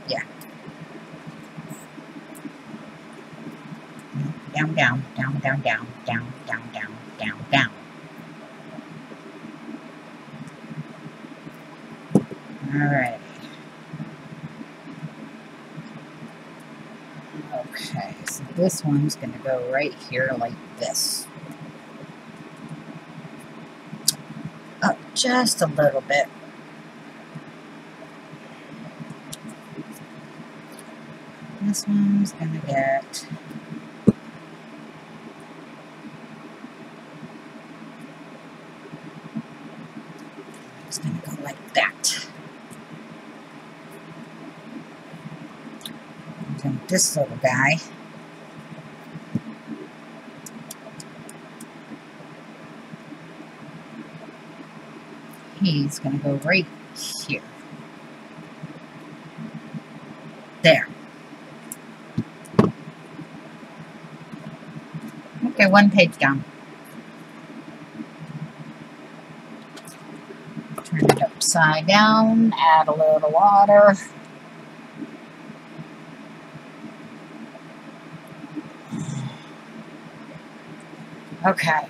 Yeah. Down, down, down, down, down, down, down, down, down, down. Alright. Okay, so this one's going to go right here like this. Up just a little bit. This one's going to get... It's going to go like that. And then this little guy... He's going to go right here. There. Okay, one page down. Turn it upside down, add a little water. Okay.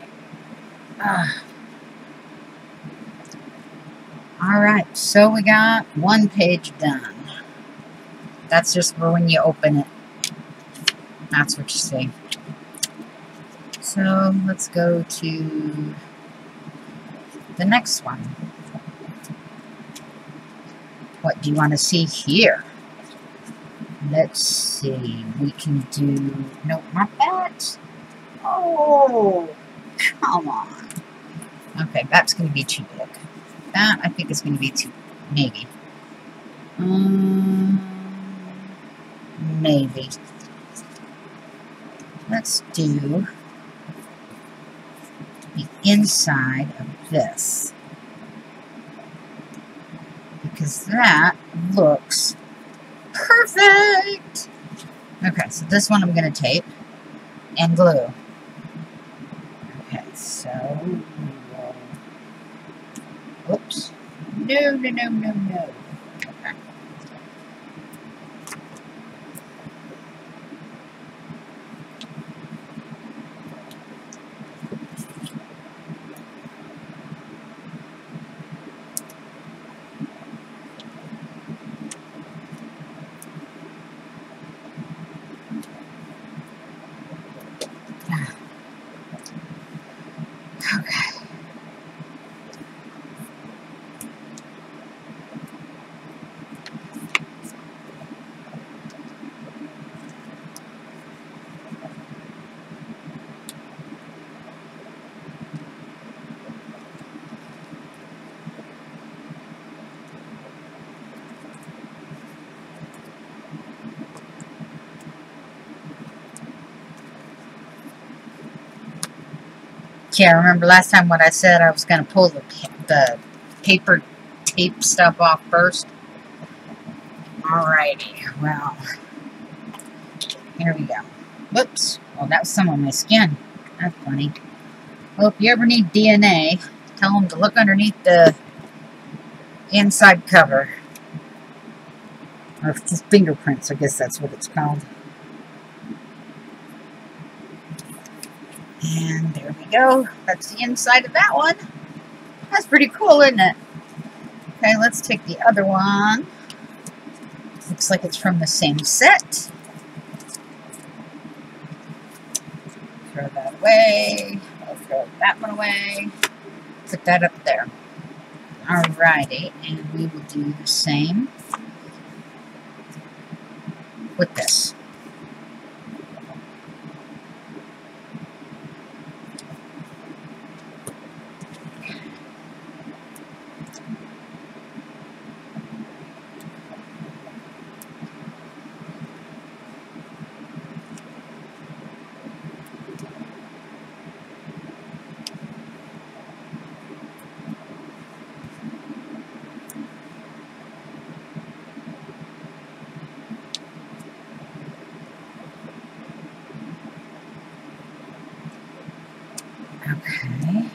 Alright, so we got one page done. That's just for when you open it. That's what you see. So let's go to the next one. What do you want to see here? Let's see. We can do... Nope, not that. Oh, come on. Okay, that's going to be too big. That, I think, is going to be too... Maybe. Maybe. Let's do the inside of this. Because that looks perfect! Okay, so this one I'm going to tape and glue. Okay, so... Oops. No, no, no, no, no. Okay. Yeah, remember last time what I said, I was going to pull the paper tape stuff off first. Alrighty, well, here we go. Whoops, well that was some on my skin. That's funny. Well, if you ever need DNA, tell them to look underneath the inside cover. Or fingerprints, I guess that's what it's called. And there we go. That's the inside of that one. That's pretty cool, isn't it? Okay, let's take the other one. Looks like it's from the same set. Throw that away. I'll throw that one away. Put that up there. Alrighty, and we will do the same with this. Okay,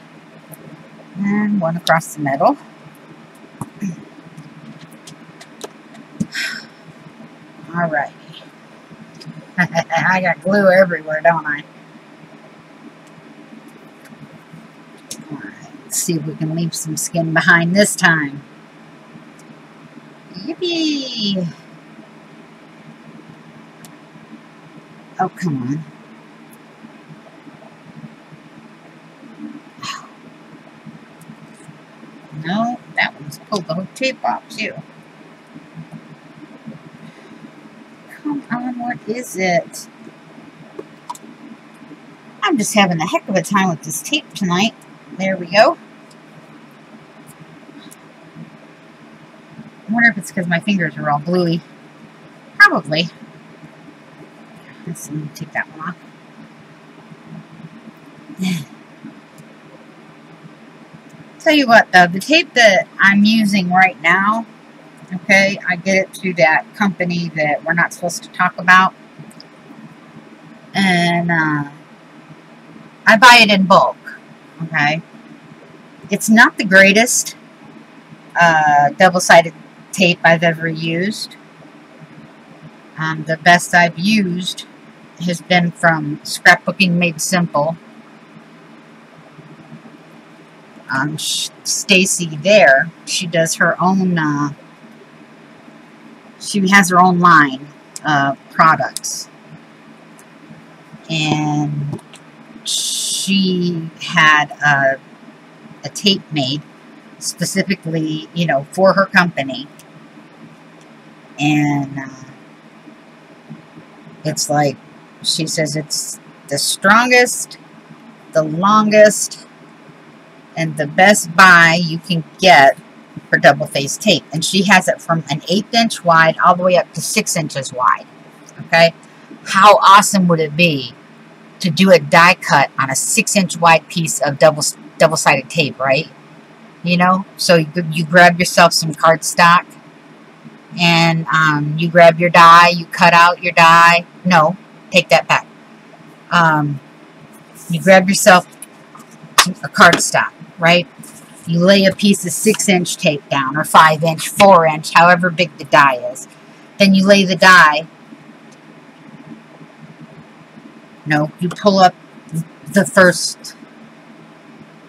and one across the middle. Alrighty. I got glue everywhere, don't I? Alright, let's see if we can leave some skin behind this time. Yippee! Oh, come on. No, that one's pulled the whole tape off too. Come on, what is it? I'm just having a heck of a time with this tape tonight. There we go. I wonder if it's because my fingers are all bluey. Probably. Let's see, let me take that one off. Tell you what though, the tape that I'm using right now, okay, I get it through that company that we're not supposed to talk about. And I buy it in bulk, okay. It's not the greatest double-sided tape I've ever used. The best I've used has been from Scrapbooking Made Simple. Stacy there, she does her own, she has her own line of products. And she had a tape made specifically, you know, for her company. And it's like, she says it's the strongest, the longest, and the best buy you can get for double-faced tape. And she has it from an 1/8 inch wide all the way up to 6 inches wide. Okay? How awesome would it be to do a die cut on a 6 inch wide piece of double-sided tape, right? You know? So you grab yourself some cardstock, and you grab your die, you cut out your die. No, take that back. You grab yourself a cardstock, right? You lay a piece of 6 inch tape down, or 5 inch, 4 inch, however big the die is. Then you lay the die. No, you pull up the first,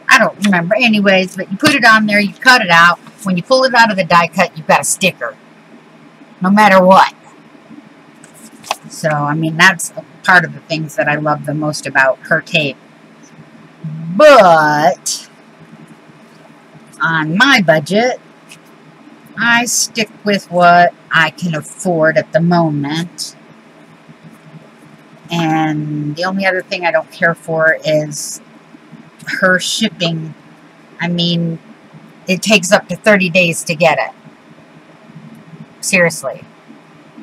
I don't remember, anyways, but you put it on there, you cut it out. When you pull it out of the die cut, you've got a sticker, no matter what. So, I mean, that's part of the things that I love the most about her tape. But on my budget, I stick with what I can afford at the moment. And the only other thing I don't care for is her shipping. I mean, it takes up to 30 days to get it. Seriously.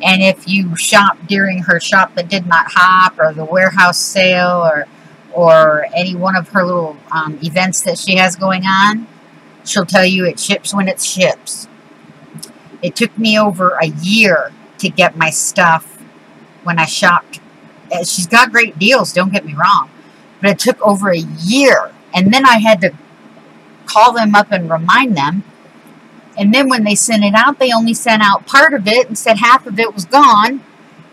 And if you shop during her shop that did not hop, or the warehouse sale, or any one of her little events that she has going on, she'll tell you it ships when it ships. It took me over a year to get my stuff when I shopped. She's got great deals, don't get me wrong, but it took over a year. And then I had to call them up and remind them. And then when they sent it out, they only sent out part of it and said half of it was gone,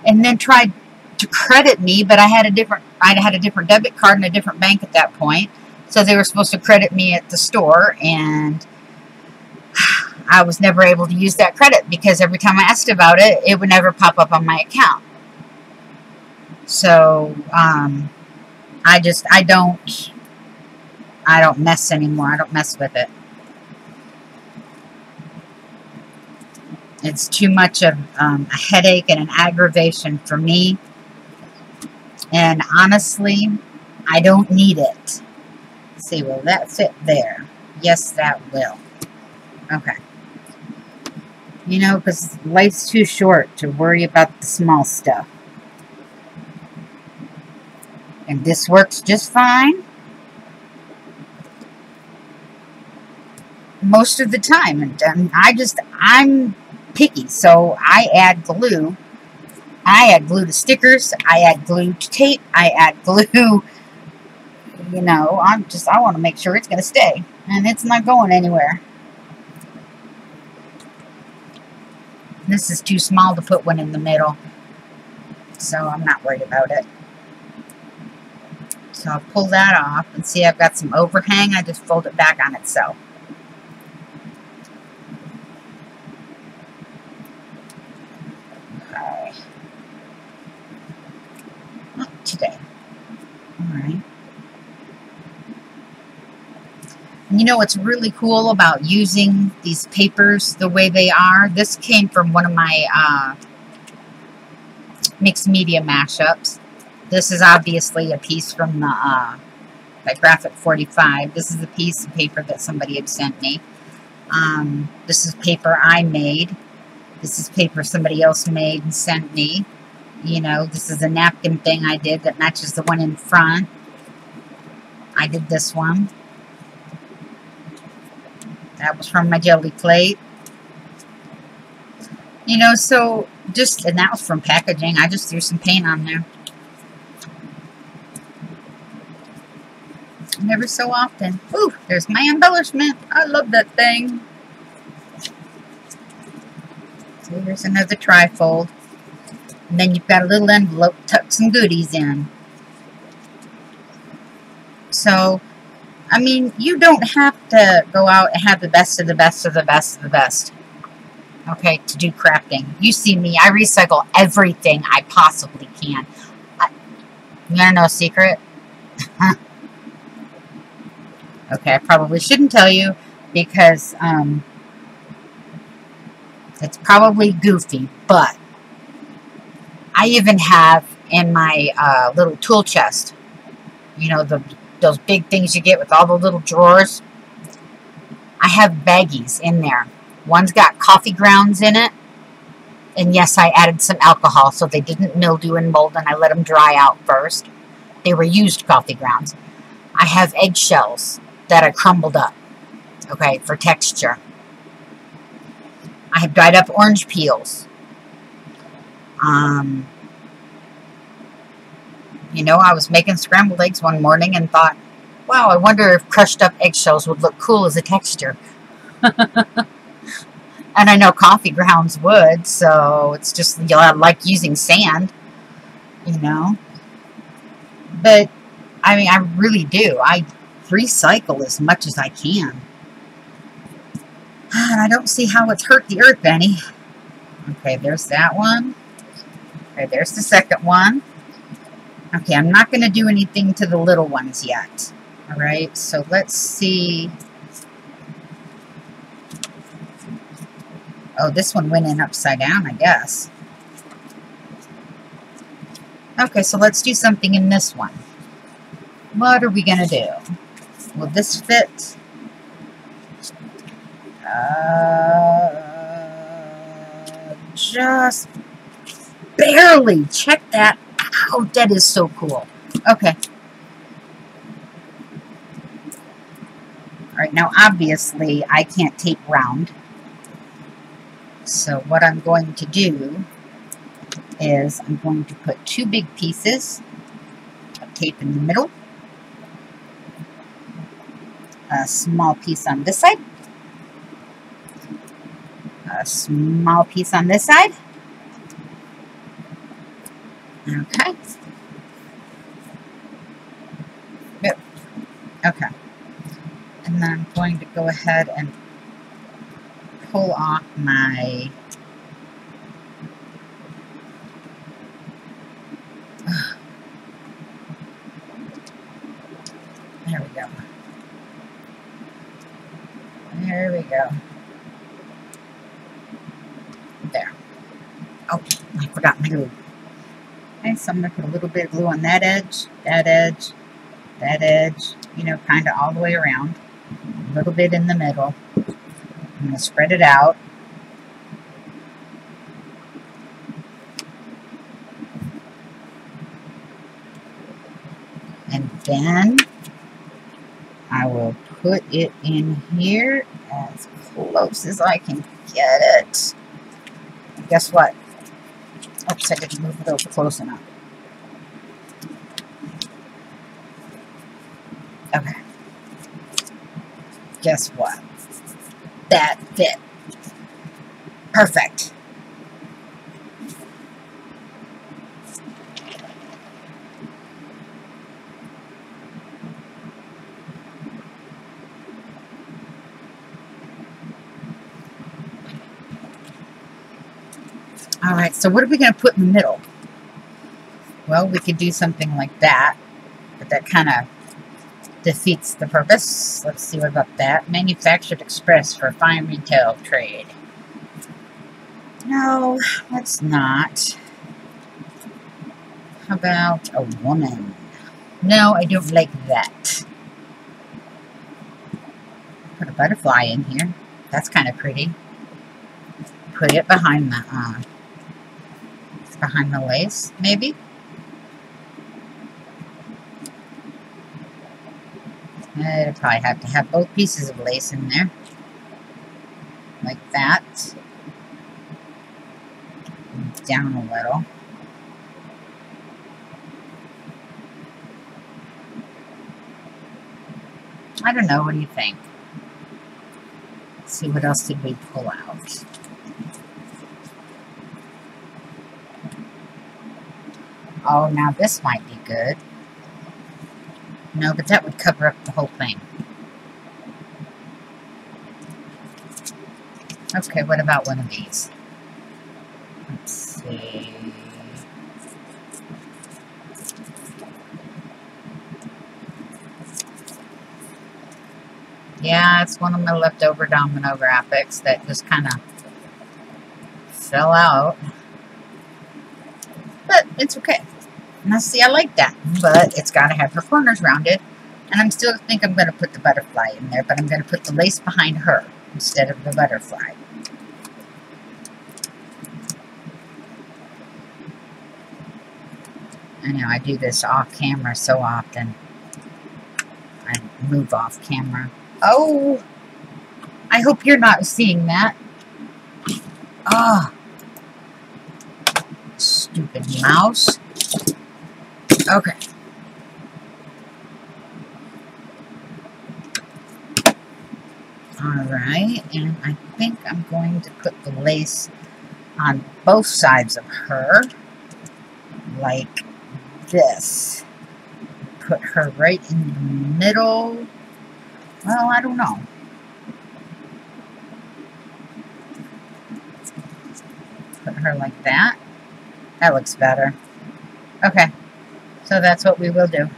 and then tried to credit me, but I had a different debit card and a different bank at that point. So they were supposed to credit me at the store, and I was never able to use that credit because every time I asked about it, it would never pop up on my account. So I don't mess anymore. I don't mess with it. It's too much of a headache and an aggravation for me. And honestly, I don't need it. Let's see, will that fit there? Yes, that will. Okay. You know, because life's too short to worry about the small stuff. And this works just fine. Most of the time. And I'm picky, so I add glue. I add glue to stickers. I add glue to tape. I add glue. You know, I want to make sure it's going to stay. And it's not going anywhere. This is too small to put one in the middle. So I'm not worried about it. So I'll pull that off. And see, I've got some overhang. I just fold it back on itself. Today. Alright. And you know what's really cool about using these papers the way they are? This came from one of my mixed media mashups. This is obviously a piece from the Graphic 45. This is a piece of paper that somebody had sent me. This is paper I made. This is paper somebody else made and sent me. You know, this is a napkin thing I did that matches the one in front. I did this one. That was from my jelly plate. You know, so and that was from packaging. I just threw some paint on there. And every so often. Ooh, there's my embellishment. I love that thing. So here's another trifold. And then you've got a little envelope, tuck some goodies in. So, I mean, you don't have to go out and have the best of the best of the best of the best. Okay, to do crafting. You see me, I recycle everything I possibly can. You want to know a secret? Okay, I probably shouldn't tell you because it's probably goofy, but I even have in my little tool chest, you know, those big things you get with all the little drawers. I have baggies in there. One's got coffee grounds in it. And yes, I added some alcohol so they didn't mildew and mold, and I let them dry out first. They were used coffee grounds. I have eggshells that I crumbled up, okay, for texture. I have dried up orange peels. You know, I was making scrambled eggs one morning and thought, wow, I wonder if crushed up eggshells would look cool as a texture. And I know coffee grounds would, so it's just, you'll like using sand, you know. But, I mean, I really do. I recycle as much as I can. And I don't see how it's hurt the earth any. Okay, there's that one. Okay, there's the second one. Okay, I'm not going to do anything to the little ones yet. Alright, so let's see. Oh, this one went in upside down, I guess. Okay, so let's do something in this one. What are we going to do? Will this fit? Just barely. Check that out. That is so cool. Okay. Now, obviously, I can't tape round. So what I'm going to do is I'm going to put 2 big pieces of tape in the middle. A small piece on this side. A small piece on this side. Okay. Yep. Okay. And then I'm going to go ahead and pull off my there we go. There we go. There. Oh, I forgot my glue. Okay, so I'm going to put a little bit of glue on that edge, that edge, that edge, you know, kind of all the way around. A little bit in the middle. I'm going to spread it out. And then I will put it in here as close as I can get it. And guess what? Oops, I didn't move it over close enough. Okay. Guess what? That fit. Perfect. All right, so what are we going to put in the middle? Well, we could do something like that, but that kind of defeats the purpose. Let's see, what about that? Manufactured express for fine retail trade. No, let's not. How about a woman? No, I don't like that. Put a butterfly in here. That's kind of pretty. Put it behind the lace, maybe. I'd probably have to have both pieces of lace in there. Like that. Down a little. I don't know, what do you think? Let's see, what else did we pull out? Oh, now this might be good. No, but that would cover up the whole thing. Okay, what about one of these? Let's see. Yeah, it's one of my leftover domino graphics that just kind of fell out. But it's okay. Now, see, I like that, but it's got to have her corners rounded. And I'm still think I'm going to put the butterfly in there, but I'm going to put the lace behind her instead of the butterfly. I know I do this off camera so often. I move off camera. Oh, I hope you're not seeing that. Ah, oh, stupid mouse. Okay. Alright, and I think I'm going to put the lace on both sides of her, like this. Put her right in the middle. Well, I don't know. Put her like that. That looks better. Okay. So that's what we will do.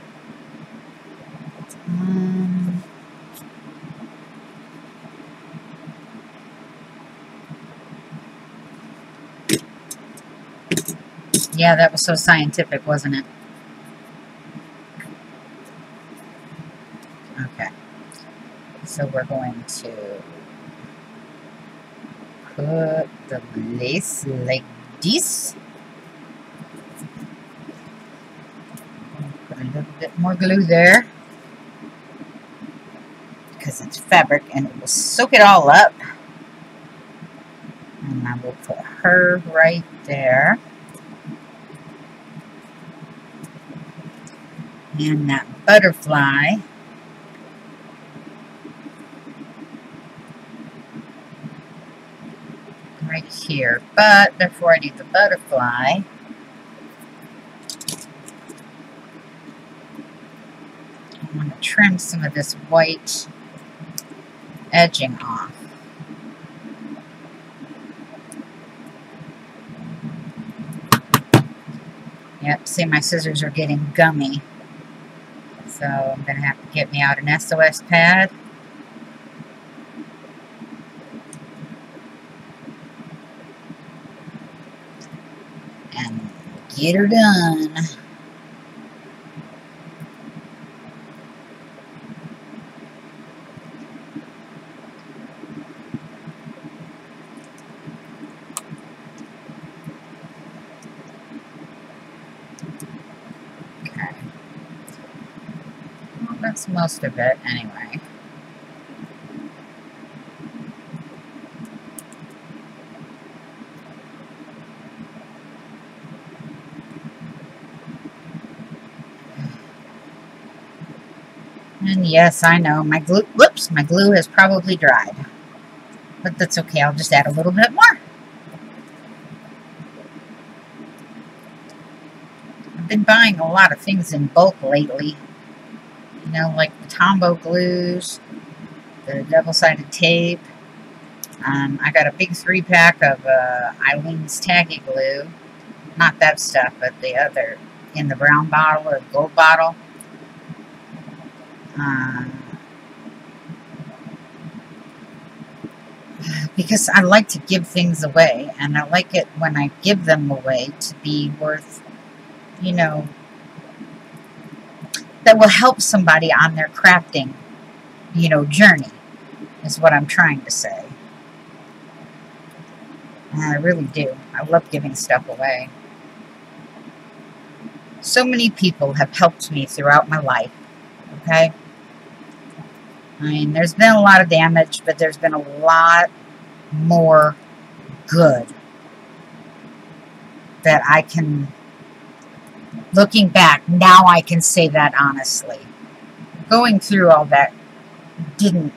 Yeah, that was so scientific, wasn't it? Okay. So we're going to put the lace like this. Put a little bit more glue there, because because it's fabric and it will soak it all up. And I will put her right there. And that butterfly right here. But before I do the butterfly, I'm going to trim some of this white edging off. Yep, see, my scissors are getting gummy. So I'm going to have to get me out an SOS pad. And get her done. That's most of it anyway. And yes, I know my glue, whoops, my glue has probably dried. But that's okay, I'll just add a little bit more. I've been buying a lot of things in bulk lately. You know, like the Tombow glues, the double-sided tape. I got a big 3-pack of Eileen's Tacky glue. Not that stuff, but the other in the brown bottle or gold bottle. Because I like to give things away, and I like it when I give them away to be worth, you know, that will help somebody on their crafting, you know, journey, is what I'm trying to say. And I really do. I love giving stuff away. So many people have helped me throughout my life, okay? I mean, there's been a lot of damage, but there's been a lot more good that I can... Looking back, now I can say that honestly. Going through all that didn't,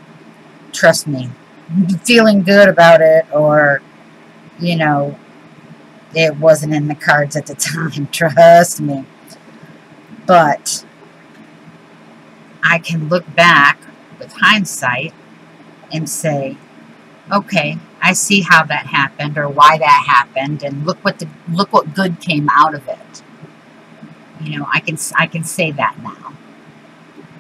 trust me, feeling good about it, or, you know, it wasn't in the cards at the time, trust me. But I can look back with hindsight and say, okay, I see how that happened or why that happened, and look what good came out of it. You know, I can say that now.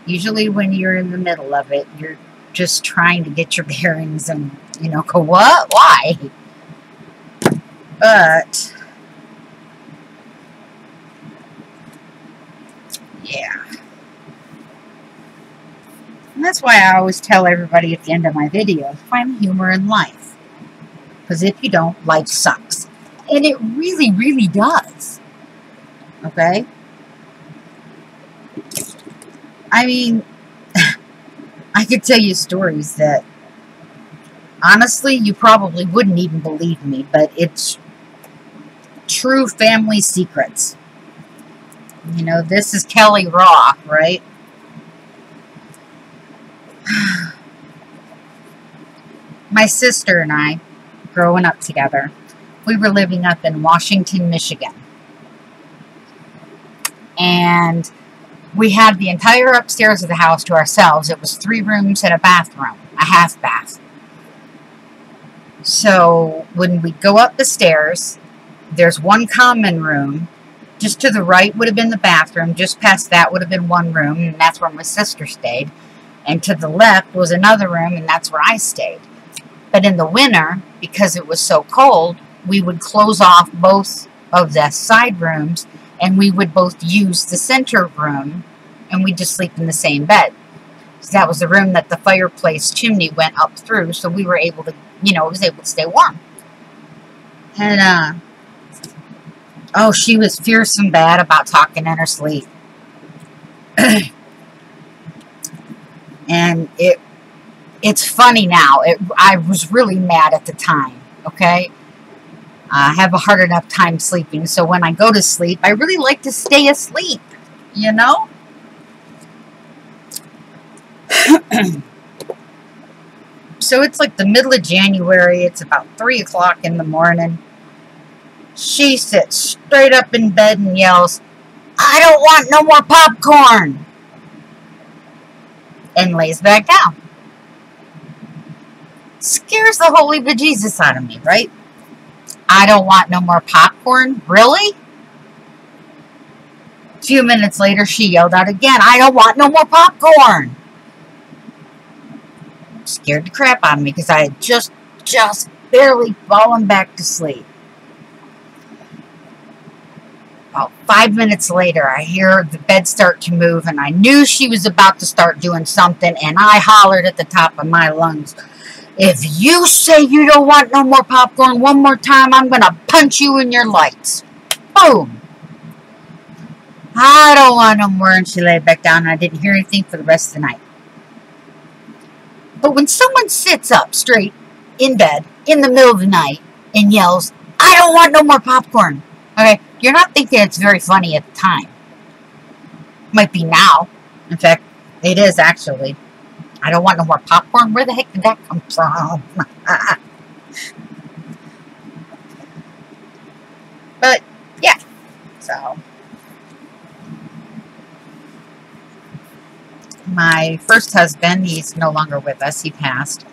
Usually when you're in the middle of it, you're just trying to get your bearings and, you know, go, what? Why? But, yeah. And that's why I always tell everybody at the end of my videos, find humor in life. Because if you don't, life sucks. And it really, really does. Okay? I mean, I could tell you stories that, honestly, you probably wouldn't even believe me, but it's true family secrets. You know, this is Kelly Roth, right? My sister and I, growing up together, we were living up in Washington, Michigan. And we had the entire upstairs of the house to ourselves. It was 3 rooms and a bathroom, a half bath. So when we go up the stairs, there's one common room. Just to the right would have been the bathroom. Just past that would have been one room, and that's where my sister stayed. And to the left was another room, and that's where I stayed. But in the winter, because it was so cold, we would close off both of the side rooms, and we would both use the center room, and we'd just sleep in the same bed. So that was the room that the fireplace chimney went up through, so we were able to, you know, was able to stay warm. And, oh, she was fearsome bad about talking in her sleep. And It's funny now. I was really mad at the time, okay? I have a hard enough time sleeping, so when I go to sleep, I really like to stay asleep, you know? So it's like the middle of January. It's about 3 o'clock in the morning. She sits straight up in bed and yells, "I don't want no more popcorn!" And lays back down. Scares the holy bejesus out of me, right? I don't want no more popcorn? Really? A few minutes later, she yelled out again, "I don't want no more popcorn!" Scared the crap out of me because I had just barely fallen back to sleep. About 5 minutes later, I hear the bed start to move, and I knew she was about to start doing something, and I hollered at the top of my lungs, "If you say you don't want no more popcorn one more time, I'm going to punch you in your lights." Boom. I don't want no more, and she laid back down, and I didn't hear anything for the rest of the night. But when someone sits up straight in bed in the middle of the night and yells, "I don't want no more popcorn," okay, you're not thinking it's very funny at the time. Might be now. In fact, it is actually. I don't want no more popcorn? Where the heck did that come from? But, yeah. So, my first husband, he's no longer with us. He passed.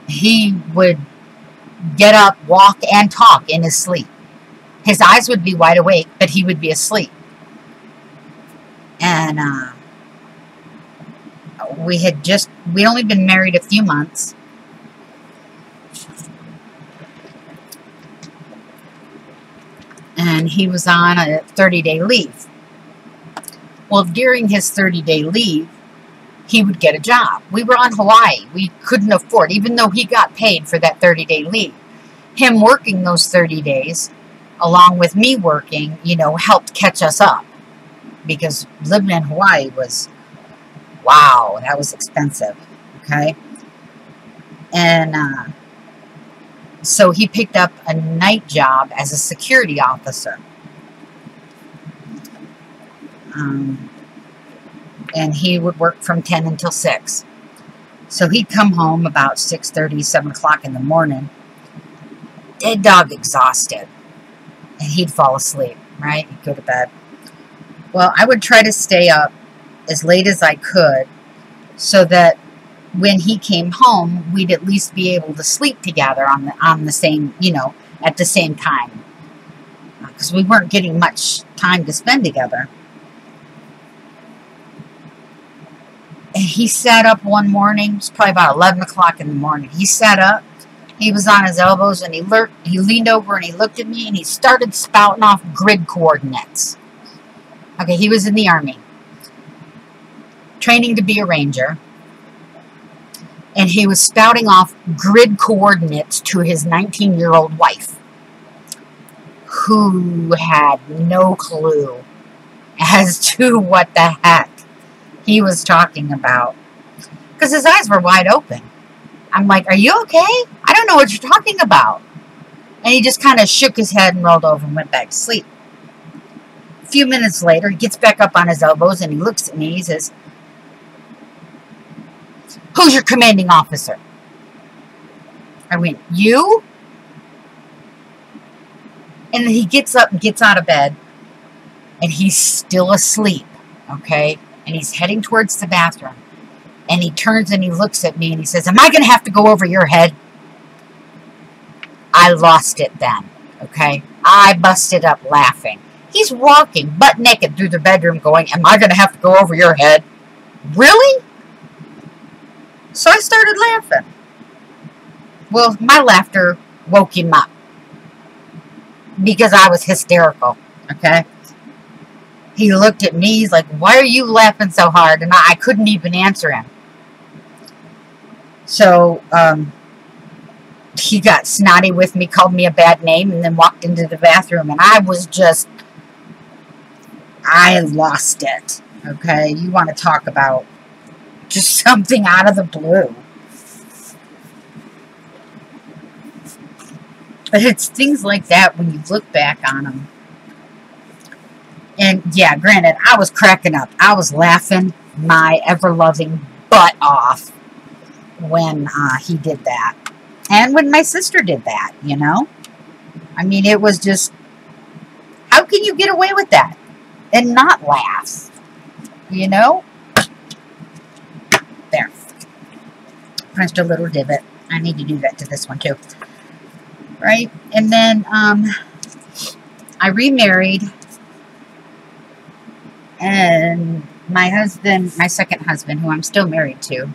He would get up, walk, and talk in his sleep. His eyes would be wide awake, but he would be asleep. And we'd only been married a few months. And he was on a 30-day leave. Well, during his 30-day leave, he would get a job. We were on Hawaii. We couldn't afford, even though he got paid for that 30-day leave. Him working those 30 days, along with me working, you know, helped catch us up. Because living in Hawaii was, wow, that was expensive, okay? And so he picked up a night job as a security officer. And he would work from 10 until 6. So he'd come home about 6:30, 7 o'clock in the morning, dead dog exhausted. And he'd fall asleep, right? He'd go to bed. Well, I would try to stay up as late as I could so that when he came home, we'd at least be able to sleep together on the same, you know, at the same time. Because we weren't getting much time to spend together. And he sat up one morning, it was probably about 11 o'clock in the morning. He sat up, he was on his elbows, and he leaned over and he looked at me and he started spouting off grid coordinates. Okay, he was in the Army, training to be a ranger, and he was spouting off grid coordinates to his 19-year-old wife, who had no clue as to what the heck he was talking about, because his eyes were wide open. I'm like, "Are you okay? I don't know what you're talking about." And he just kind of shook his head and rolled over and went back to sleep. A few minutes later, he gets back up on his elbows and he looks at me. He says, "Who's your commanding officer?" I went, "You?" And then he gets up and gets out of bed, and he's still asleep, okay? And he's heading towards the bathroom. And he turns and he looks at me and he says, "Am I going to have to go over your head?" I lost it then, okay? I busted up laughing. He's walking butt naked through the bedroom going, "Am I going to have to go over your head?" Really? So I started laughing. Well, my laughter woke him up because I was hysterical, okay? He looked at me, he's like, "Why are you laughing so hard?" And I couldn't even answer him. So, he got snotty with me, called me a bad name, and then walked into the bathroom. And I was just, I lost it. Okay, you want to talk about just something out of the blue. But it's things like that when you look back on them. And yeah, granted, I was cracking up. I was laughing my ever-loving butt off when he did that. And when my sister did that, you know? I mean, it was just, how can you get away with that and not laugh? You know? There. Punched a little divot. I need to do that to this one too. Right? And then I remarried. And my husband, my second husband, who I'm still married to,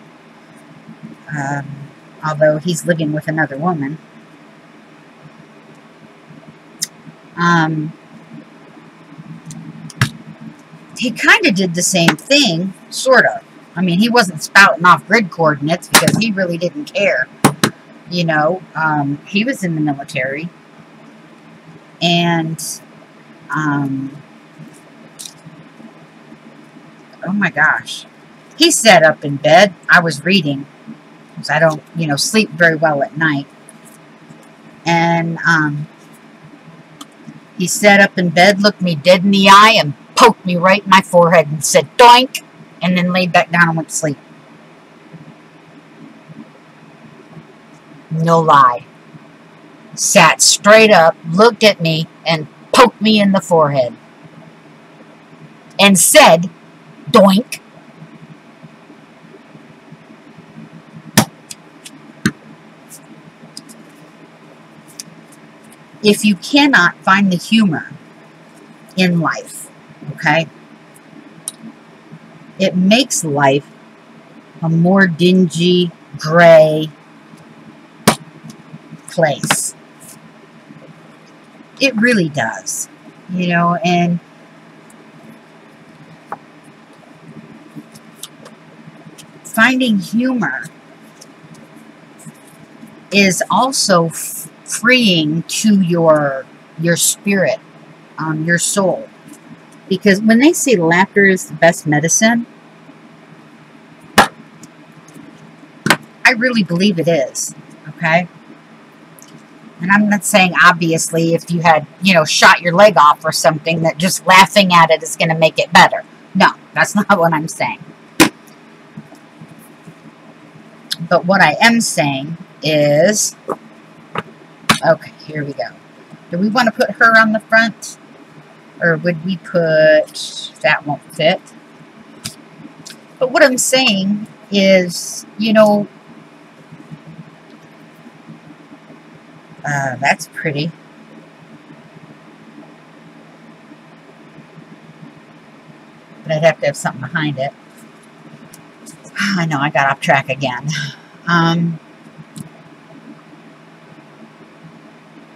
although he's living with another woman, he kind of did the same thing, sort of. I mean, he wasn't spouting off grid coordinates because he really didn't care. You know, he was in the military. And, oh my gosh. He sat up in bed. I was reading. Because I don't, you know, sleep very well at night. And, he sat up in bed, looked me dead in the eye, and poked me right in my forehead and said, doink, and then laid back down and went to sleep. No lie. Sat straight up, looked at me, and poked me in the forehead. And said, doink. If you cannot find the humor in life, okay, it makes life a more dingy, gray place. It really does, you know, and finding humor is also freeing to your spirit, your soul. Because when they say laughter is the best medicine, I really believe it is, okay? And I'm not saying, obviously, if you had, you know, shot your leg off or something, that just laughing at it is going to make it better. No, that's not what I'm saying. But what I am saying is, okay, here we go. Do we want to put her on the front? Or would we put, that won't fit. But what I'm saying is, you know, that's pretty. But I'd have to have something behind it. I know, I got off track again.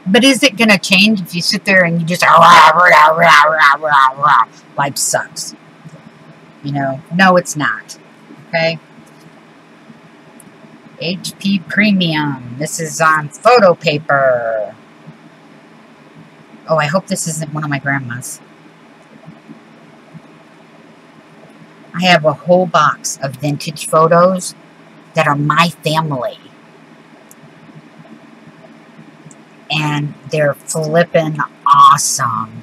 But is it going to change if you sit there and you just, life sucks? You know, no, it's not. Okay? HP Premium. This is on photo paper. Oh, I hope this isn't one of my grandma's. I have a whole box of vintage photos that are my family. And they're flippin' awesome.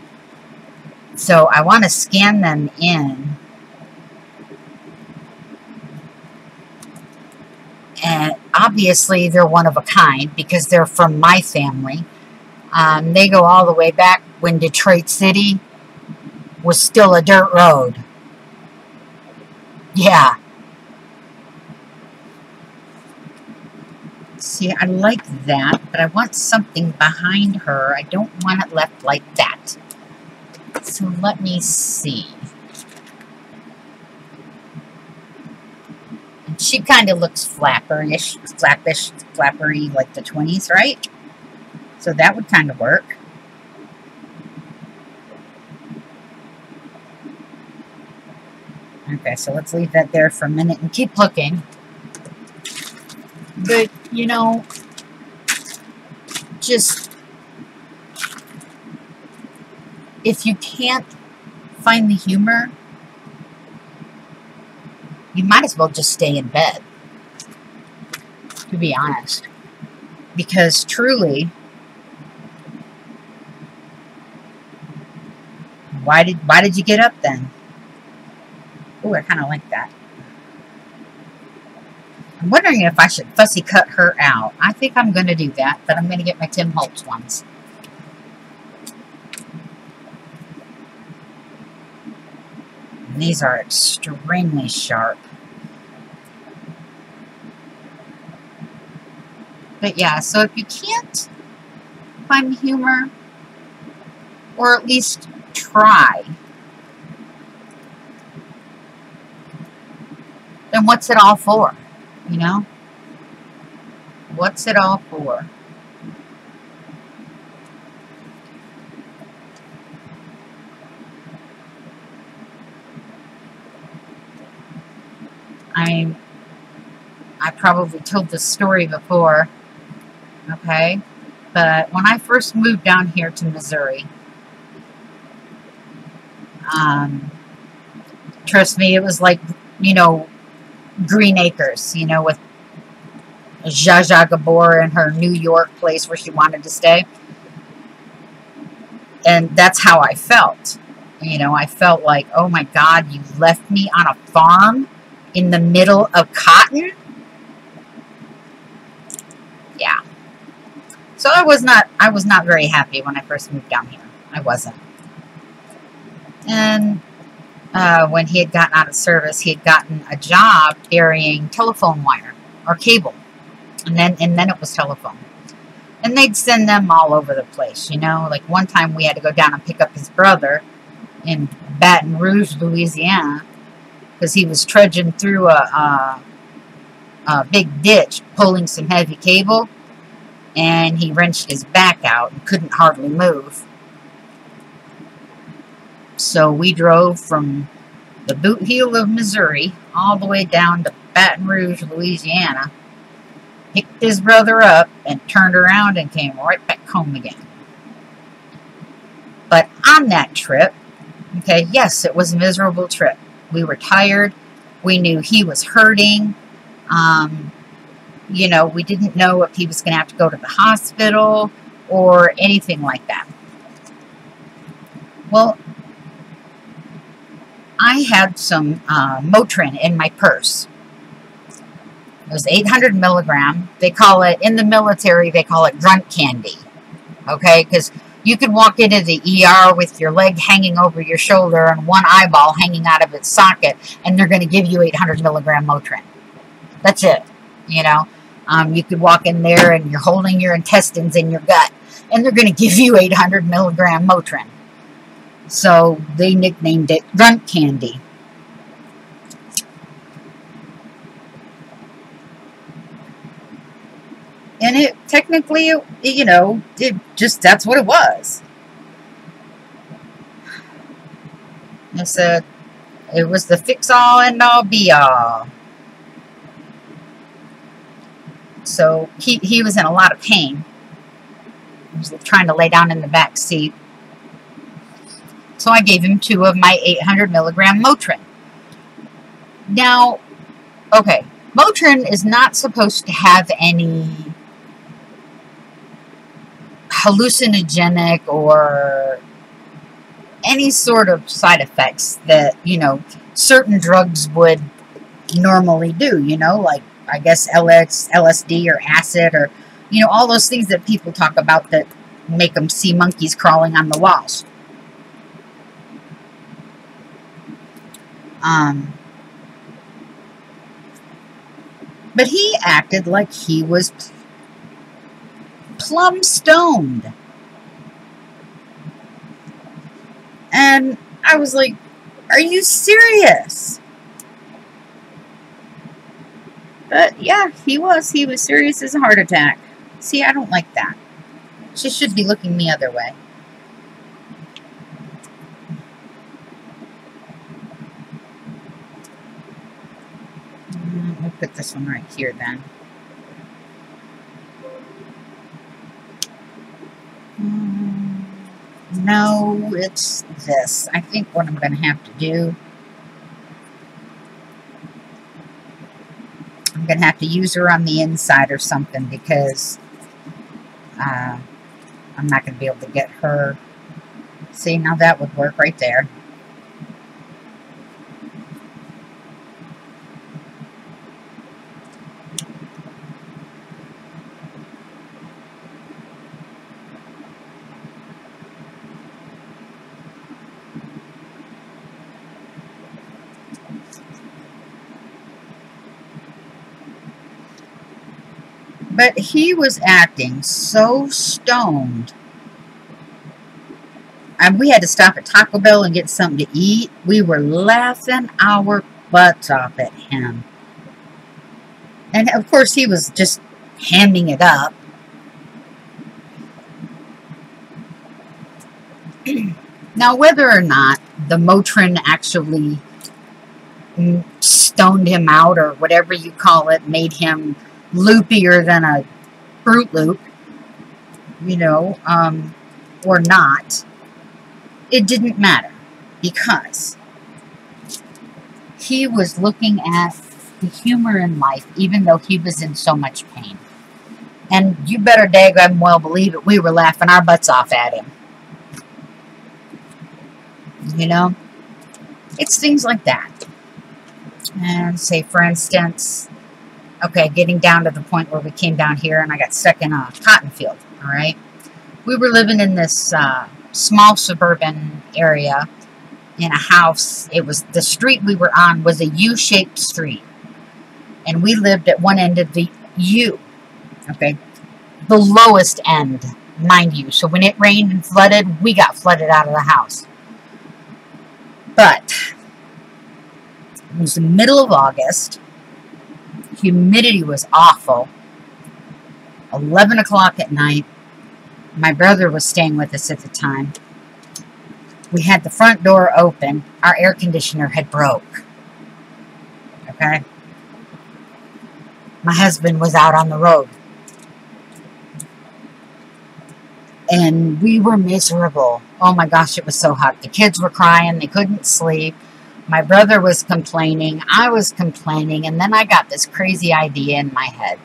So I want to scan them in. And obviously they're one of a kind because they're from my family. They go all the way back when Detroit City was still a dirt road. Yeah. See, I like that, but I want something behind her. I don't want it left like that. So let me see. And she kind of looks flapperish, flappery, like the 20s, right? So that would kind of work. Okay, so let's leave that there for a minute and keep looking. But, you know, just, if you can't find the humor, You might as well just stay in bed, to be honest. Because truly, why did you get up then? Oh, I kind of like that. I'm wondering if I should fussy cut her out. I think I'm going to do that, but I'm going to get my Tim Holtz ones. And these are extremely sharp. But yeah, so if you can't find humor, or at least try, then what's it all for? You know? What's it all for? I probably told this story before, okay? But when I first moved down here to Missouri, trust me, it was like, you know, Green Acres, you know, with Zsa Zsa Gabor in her New York place where she wanted to stay. And that's how I felt. You know, I felt like, oh my God, you left me on a farm in the middle of cotton? Yeah. So I was not very happy when I first moved down here. I wasn't. And when he had gotten out of service, he had gotten a job burying telephone wire or cable. And then it was telephone. And they'd send them all over the place, you know. Like one time we had to go down and pick up his brother in Baton Rouge, Louisiana, because he was trudging through a big ditch pulling some heavy cable, and he wrenched his back out and couldn't hardly move. So we drove from the boot heel of Missouri all the way down to Baton Rouge, Louisiana, picked his brother up, and turned around and came right back home again. But on that trip, okay, yes, it was a miserable trip. We were tired. We knew he was hurting. You know, we didn't know if he was going to have to go to the hospital or anything like that. Well, I had some Motrin in my purse. It was 800 milligram. They call it, in the military, they call it grunt candy. Okay, because you could walk into the ER with your leg hanging over your shoulder and one eyeball hanging out of its socket, and they're going to give you 800 milligram Motrin. That's it, you know. You could walk in there and you're holding your intestines in your gut, and they're going to give you 800 milligram Motrin. So they nicknamed it grunt candy. And it technically, you know, that's what it was. It said it was the fix-all and all be-all. So he was in a lot of pain. He was trying to lay down in the back seat. So I gave him 2 of my 800 milligram Motrin. Now, okay, Motrin is not supposed to have any hallucinogenic or any sort of side effects that, you know, certain drugs would normally do, you know, like, I guess, LSD or acid or, you know, all those things that people talk about that make them see monkeys crawling on the walls. But he acted like he was plumb stoned. And I was like, are you serious? But yeah, he was serious as a heart attack. See, I don't like that. She should be looking the other way. We'll put this one right here then. No, it's this. I think what I'm going to have to do going to have to use her on the inside or something, because I'm not going to be able to get her. See, now that would work right there. But he was acting so stoned. And we had to stop at Taco Bell and get something to eat. We were laughing our butts off at him. And of course he was just hamming it up. Now, whether or not the Motrin actually stoned him out, or whatever you call it, made him loopier than a Fruit Loop, you know, or not, it didn't matter, because he was looking at the humor in life, even though he was in so much pain. And you better daggone well believe it, we were laughing our butts off at him. You know, it's things like that. And say, for instance, okay, getting down to the point where we came down here and I got stuck in a cotton field, all right? We were living in this small suburban area in a house. It was, the street we were on was a U-shaped street. And we lived at one end of the U, okay? The lowest end, mind you. So when it rained and flooded, we got flooded out of the house. But it was the middle of August. Humidity was awful. 11 o'clock at night. My brother was staying with us at the time. We had the front door open. Our air conditioner had broke. Okay? My husband was out on the road. And we were miserable. Oh my gosh, it was so hot. The kids were crying. They couldn't sleep. My brother was complaining. I was complaining. And then I got this crazy idea in my head.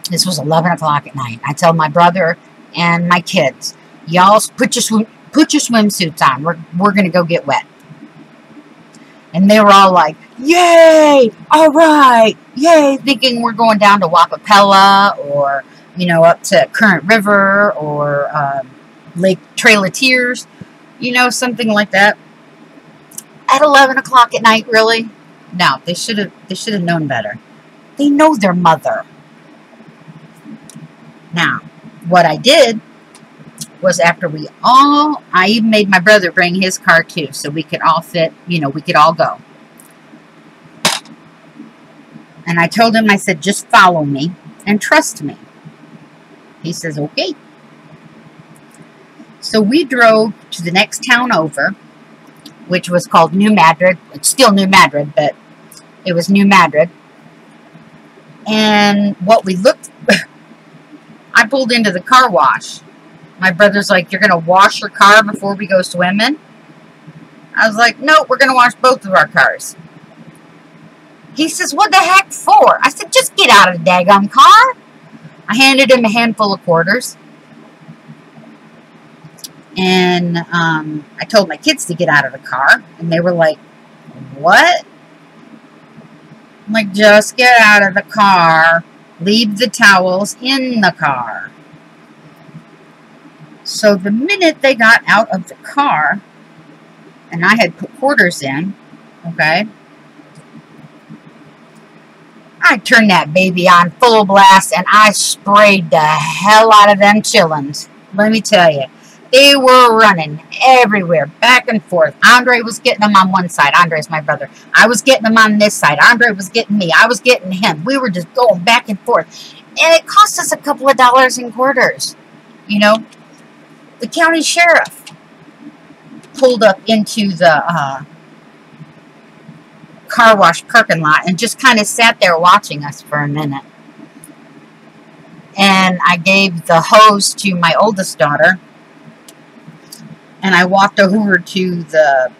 This was 11 o'clock at night. I tell my brother and my kids, y'all put your swimsuits on. We're going to go get wet. And they were all like, yay, all right, yay, thinking we're going down to Wapapella, or, you know, up to Current River, or Lake Trail of Tears, you know, something like that. At 11 o'clock at night, really? No, they should have known better. They know their mother. Now, what I did was, after I even made my brother bring his car too, so we could all fit, you know, we could all go. And I told him, I said, just follow me and trust me. He says, okay. So we drove to the next town over, which was called New Madrid. It's still New Madrid, but it was New Madrid. And what we looked, I pulled into the car wash. My brother's like, you're going to wash your car before we go swimming? I was like, no, we're going to wash both of our cars. He says, what the heck for? I said, just get out of the daggum car. I handed him a handful of quarters. And I told my kids to get out of the car. And they were like, what? I'm like, just get out of the car. Leave the towels in the car. So the minute they got out of the car, and I had put quarters in, okay, I turned that baby on full blast, and I sprayed the hell out of them chillins. Let me tell you, they were running everywhere, back and forth. Andre was getting them on one side. Andre's my brother. I was getting them on this side. Andre was getting me. I was getting him. We were just going back and forth. And it cost us a couple of dollars in quarters. You know, the county sheriff pulled up into the car wash parking lot and just kind of sat there watching us for a minute. And I gave the hose to my oldest daughter. And I walked over to the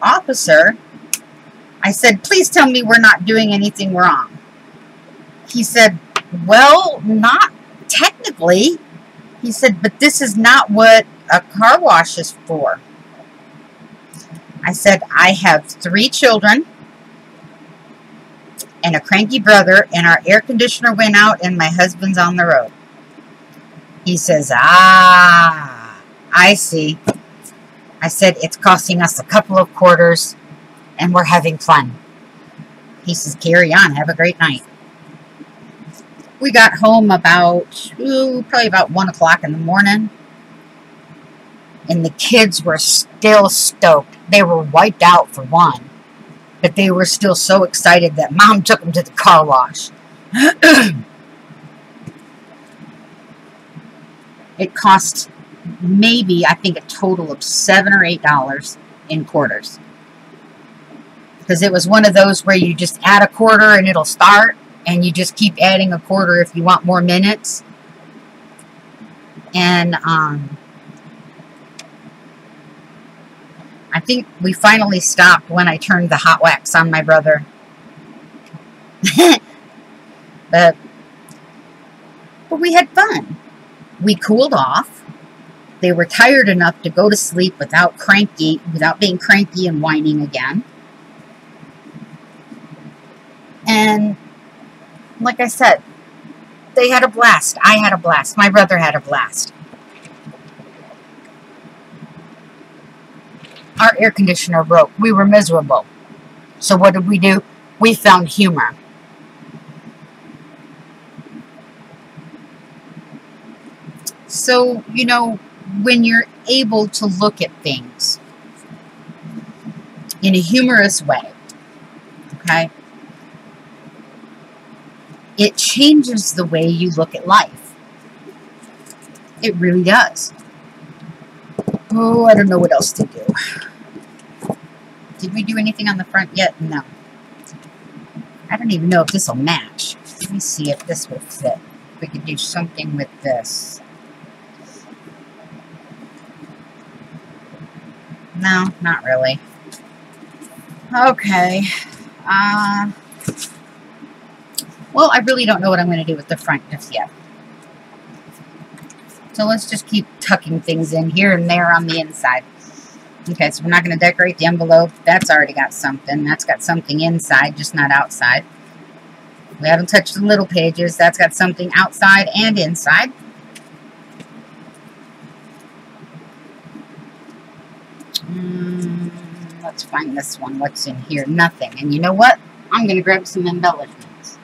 officer. I I said, please tell me we're not doing anything wrong. He said, well, not technically. He said, but this is not what a car wash is for. I said, I have 3 children and a cranky brother, and our air conditioner went out and my husband's on the road. He says, ah, I see. I said, it's costing us a couple of quarters and we're having fun. He says, carry on, have a great night. We got home about, probably about 1 o'clock in the morning. And the kids were still stoked. They were wiped out for one. But they were still so excited that Mom took them to the car wash. It cost maybe, I think, a total of $7 or $8 in quarters. Because it was one of those where you just add a quarter and it'll start. And you just keep adding a quarter if you want more minutes. And I think we finally stopped when I turned the hot wax on my brother. but we had fun. We cooled off. They were tired enough to go to sleep without being cranky and whining again. And like I said, they had a blast. I had a blast. My brother had a blast. Our air conditioner broke. We were miserable. So what did we do? We found humor. So, you know, when you're able to look at things in a humorous way, okay, it changes the way you look at life. It really does. Oh, I don't know what else to do. Did we do anything on the front yet? No. I don't even know if this will match. Let me see if this will fit. We could do something with this. No, not really. Okay. Well, I really don't know what I'm going to do with the front just yet. So let's just keep tucking things in here and there on the inside. Okay, so we're not going to decorate the envelope. That's already got something. That's got something inside, just not outside. We haven't touched the little pages. That's got something outside and inside. Let's find this one. What's in here? Nothing. And you know what? I'm going to grab some embellishments.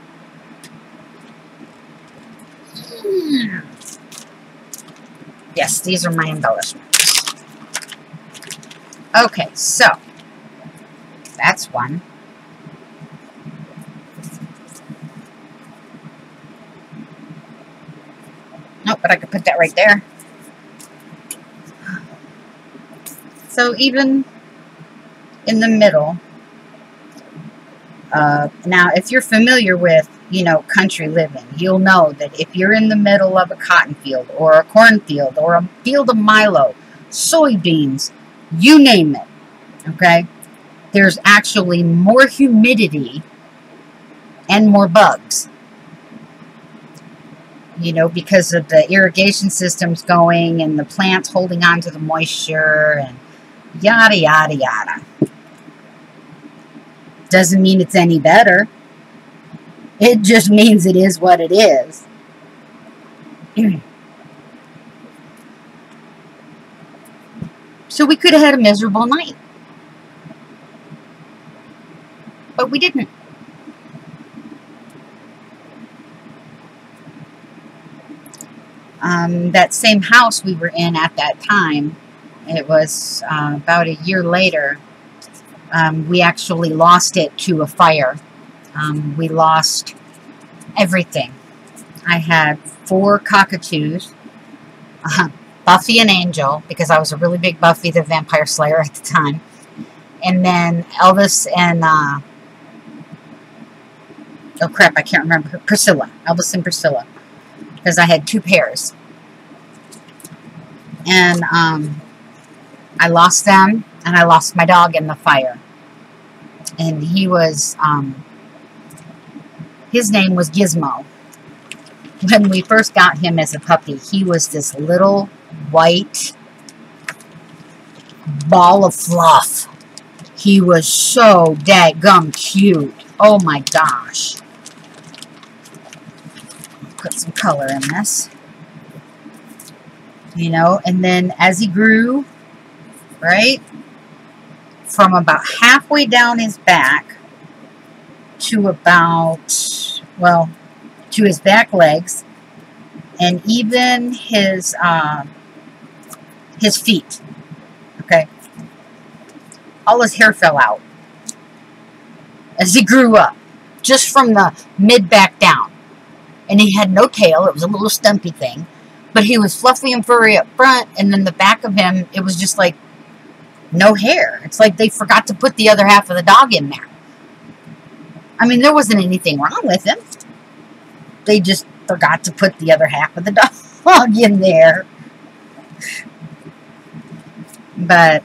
Yes, these are my embellishments. Okay, so that's one. Nope, but I could put that right there. So even in the middle, now if you're familiar with, you know, country living, you'll know that if you're in the middle of a cotton field or a cornfield or a field of milo, soybeans, you name it, okay, there's actually more humidity and more bugs, you know, because of the irrigation systems going and the plants holding on to the moisture and yada, yada, yada. Doesn't mean it's any better. It just means it is what it is. So we could have had a miserable night. But we didn't. That same house we were in at that time, it was about a year later, we actually lost it to a fire. We lost everything. I had 4 cockatoos, Buffy and Angel, because I was a really big Buffy the Vampire Slayer at the time. And then Elvis and, oh crap, I can't remember, Priscilla. Elvis and Priscilla. Because I had 2 pairs. And I lost them, and I lost my dog in the fire. And he was, his name was Gizmo. When we first got him as a puppy, he was this little white ball of fluff. He was so daggum cute. Oh my gosh. Put some color in this. You know, and then as he grew, right, from about halfway down his back to about, well, to his back legs, and even his feet, okay, all his hair fell out as he grew up, just from the mid-back down. And he had no tail. It was a little stumpy thing. But he was fluffy and furry up front, and then the back of him, it was just like no hair. It's like they forgot to put the other half of the dog in there. I mean, there wasn't anything wrong with him. They just forgot to put the other half of the dog in there. But,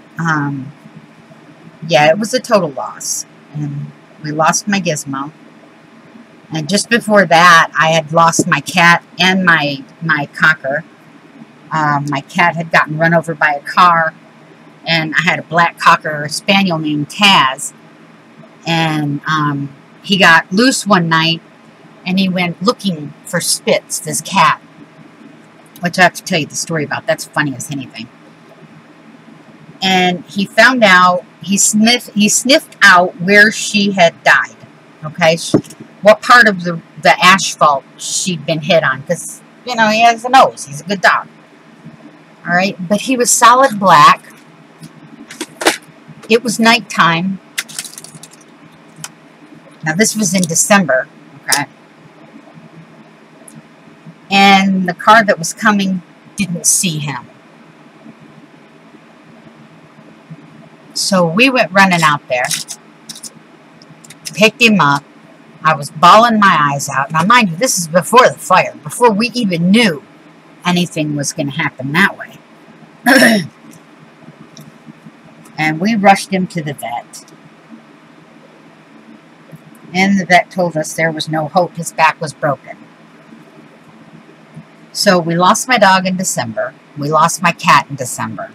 yeah, it was a total loss. And we lost my Gizmo. And just before that, I had lost my cat and my cocker. My cat had gotten run over by a car. And I had a black cocker spaniel named Taz. And he got loose one night. And he went looking for Spitz, this cat. Which I have to tell you the story about. That's funny as anything. And he found out, he sniffed out where she had died. Okay? What part of the asphalt she'd been hit on. Because, you know, he has a nose. He's a good dog. Alright? But he was solid black. It was nighttime. Now, this was in December. Okay? And the car that was coming didn't see him. So we went running out there. Picked him up. I was bawling my eyes out. Now, mind you, this is before the fire. Before we even knew anything was going to happen that way. And we rushed him to the vet. And the vet told us there was no hope. His back was broken. So we lost my dog in December. We lost my cat in December.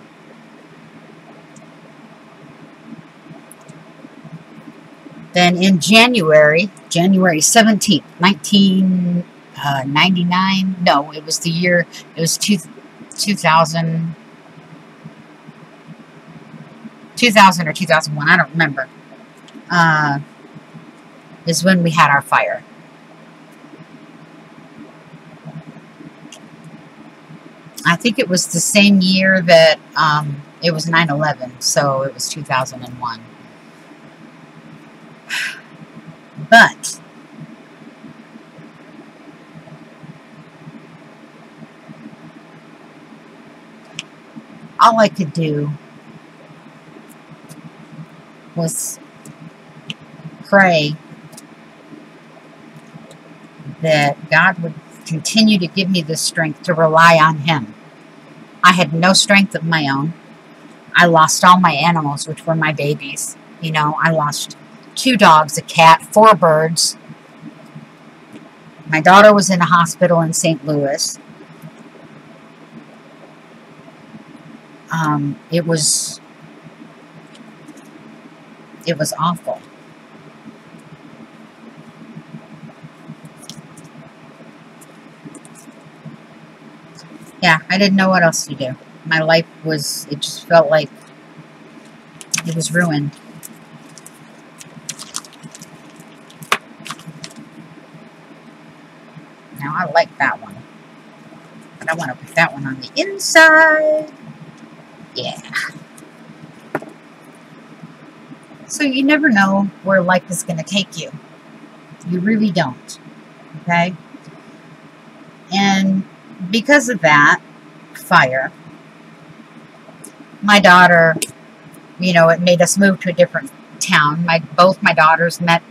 Then in January 17th, 1999, no, it was the year, it was 2000 or 2001, I don't remember, is when we had our fire. I think it was the same year that it was 9/11, so it was 2001. But all I could do was pray that God would continue to give me the strength to rely on Him. I had no strength of my own. I lost all my animals, which were my babies. You know, I lost 2 dogs, a cat, 4 birds. My daughter was in a hospital in St. Louis. It was awful. Yeah, I didn't know what else to do. My life was, it just felt like it was ruined. Now, I like that one. But I want to put that one on the inside. Yeah. So you never know where life is going to take you. You really don't. Okay? And because of that fire, my daughter, you know, it made us move to a different town. Both my daughters met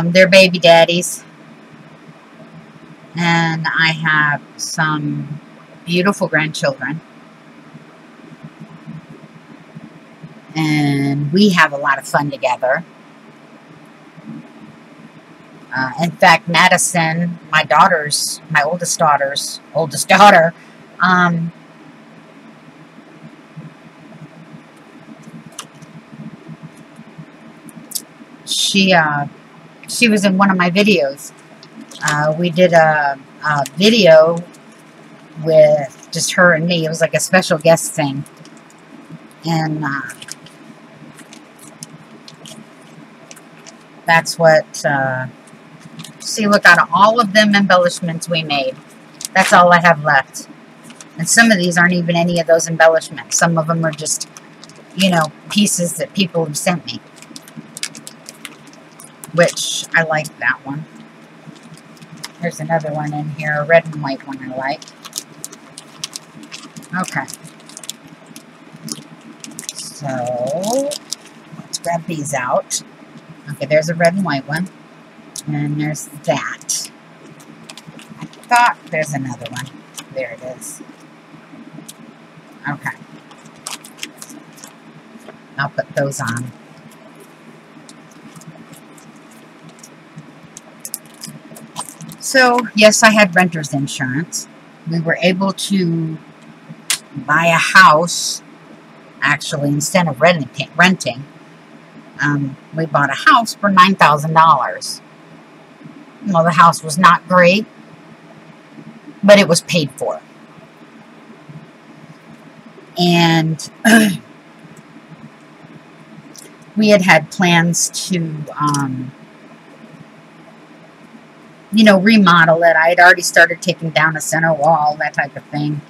their baby daddies. And I have some beautiful grandchildren. And we have a lot of fun together. In fact, Madison, my oldest daughter, she was in one of my videos. We did a video with just her and me. It was like a special guest thing. And that's what, see, look, out of all of them embellishments we made, that's all I have left. And some of these aren't even any of those embellishments. Some of them are just, you know, pieces that people have sent me. Which, I like that one. There's another one in here, a red and white one I like. Okay. So, let's grab these out. Okay, there's a red and white one. And there's that. I thought there's another one. There it is. Okay. I'll put those on. So, yes, I had renter's insurance. We were able to buy a house, actually, instead of renting. We bought a house for $9,000. Well, the house was not great, but it was paid for. And we had plans to, you know, remodel it. I had already started taking down a center wall, that type of thing.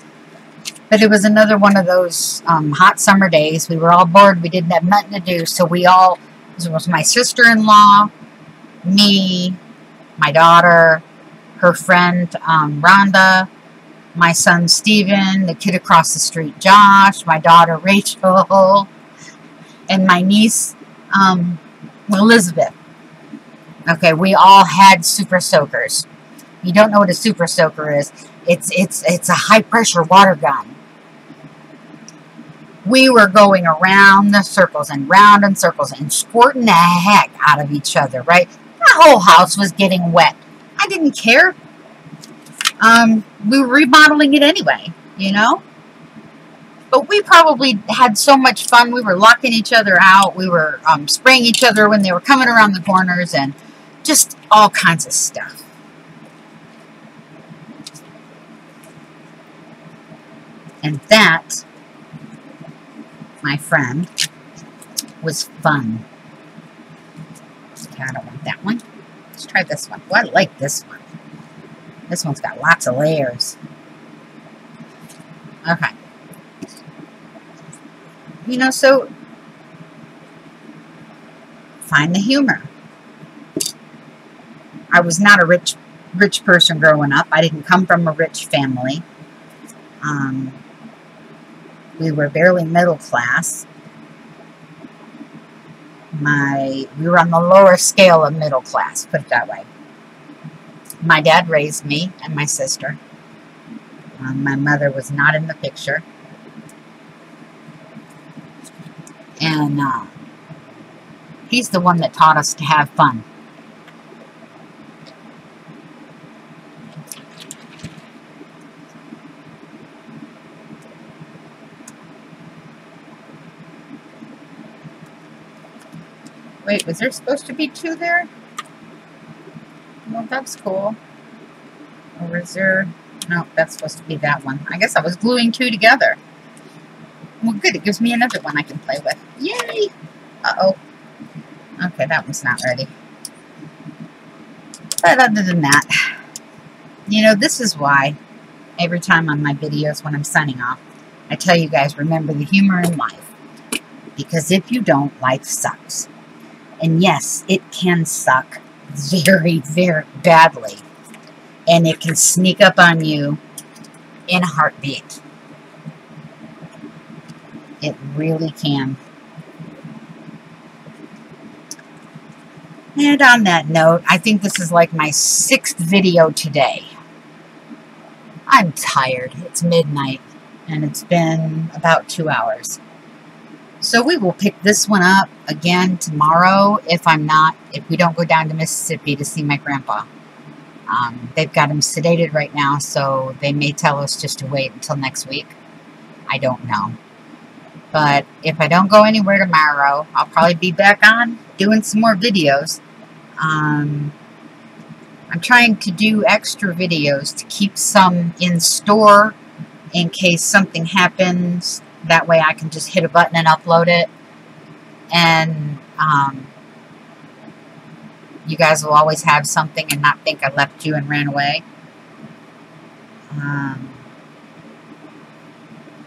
But it was another one of those hot summer days. We were all bored. We didn't have nothing to do. So we all, it was my sister-in-law, me, my daughter, her friend Rhonda, my son Steven, the kid across the street Josh, my daughter Rachel, and my niece Elizabeth. Okay, we all had super soakers. You don't know what a super soaker is. It's a high pressure water gun. We were going around the circles and round in circles and squirting the heck out of each other, right? The whole house was getting wet. I didn't care. We were remodeling it anyway, you know? But we probably had so much fun. We were locking each other out. We were spraying each other when they were coming around the corners and just all kinds of stuff. And that, my friend, was fun. Okay, I don't want that one. Let's try this one. Oh, I like this one. This one's got lots of layers. Okay. You know, so find the humor. I was not a rich person growing up. I didn't come from a rich family. We were barely middle class. We were on the lower scale of middle class, put it that way. My dad raised me and my sister. My mother was not in the picture. And he's the one that taught us to have fun. Wait, was there supposed to be two there? Well, that's cool. Or was there... No, that's supposed to be that one. I guess I was gluing two together. Well, good. It gives me another one I can play with. Yay! Uh-oh. Okay, that one's not ready. But other than that, you know, this is why every time on my videos when I'm signing off, I tell you guys, remember the humor in life. Because if you don't, life sucks. And yes, it can suck very, very badly. And it can sneak up on you in a heartbeat. It really can. And on that note, I think this is like my 6th video today. I'm tired. It's midnight. And it's been about 2 hours. So we will pick this one up again tomorrow if we don't go down to Mississippi to see my grandpa. They've got him sedated right now, so they may tell us just to wait until next week. I don't know. But if I don't go anywhere tomorrow, I'll probably be back on doing some more videos. I'm trying to do extra videos to keep some in store in case something happens. That way I can just hit a button and upload it. And you guys will always have something and not think I left you and ran away.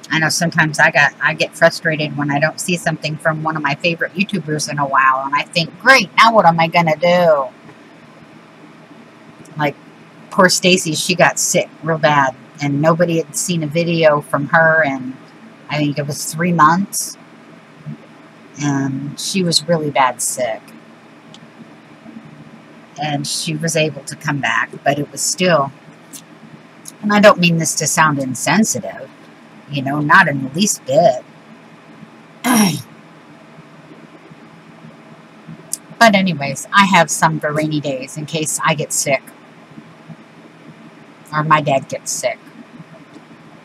I know sometimes I get frustrated when I don't see something from one of my favorite YouTubers in a while, and I think, great, now what am I gonna do? Like poor Stacy, she got sick real bad, and nobody had seen a video from her in, I think it was 3 months, and she was really bad sick. And she was able to come back, but it was still, and I don't mean this to sound insensitive, you know, not in the least bit. But anyways, I have some for rainy days in case I get sick, or my dad gets sick,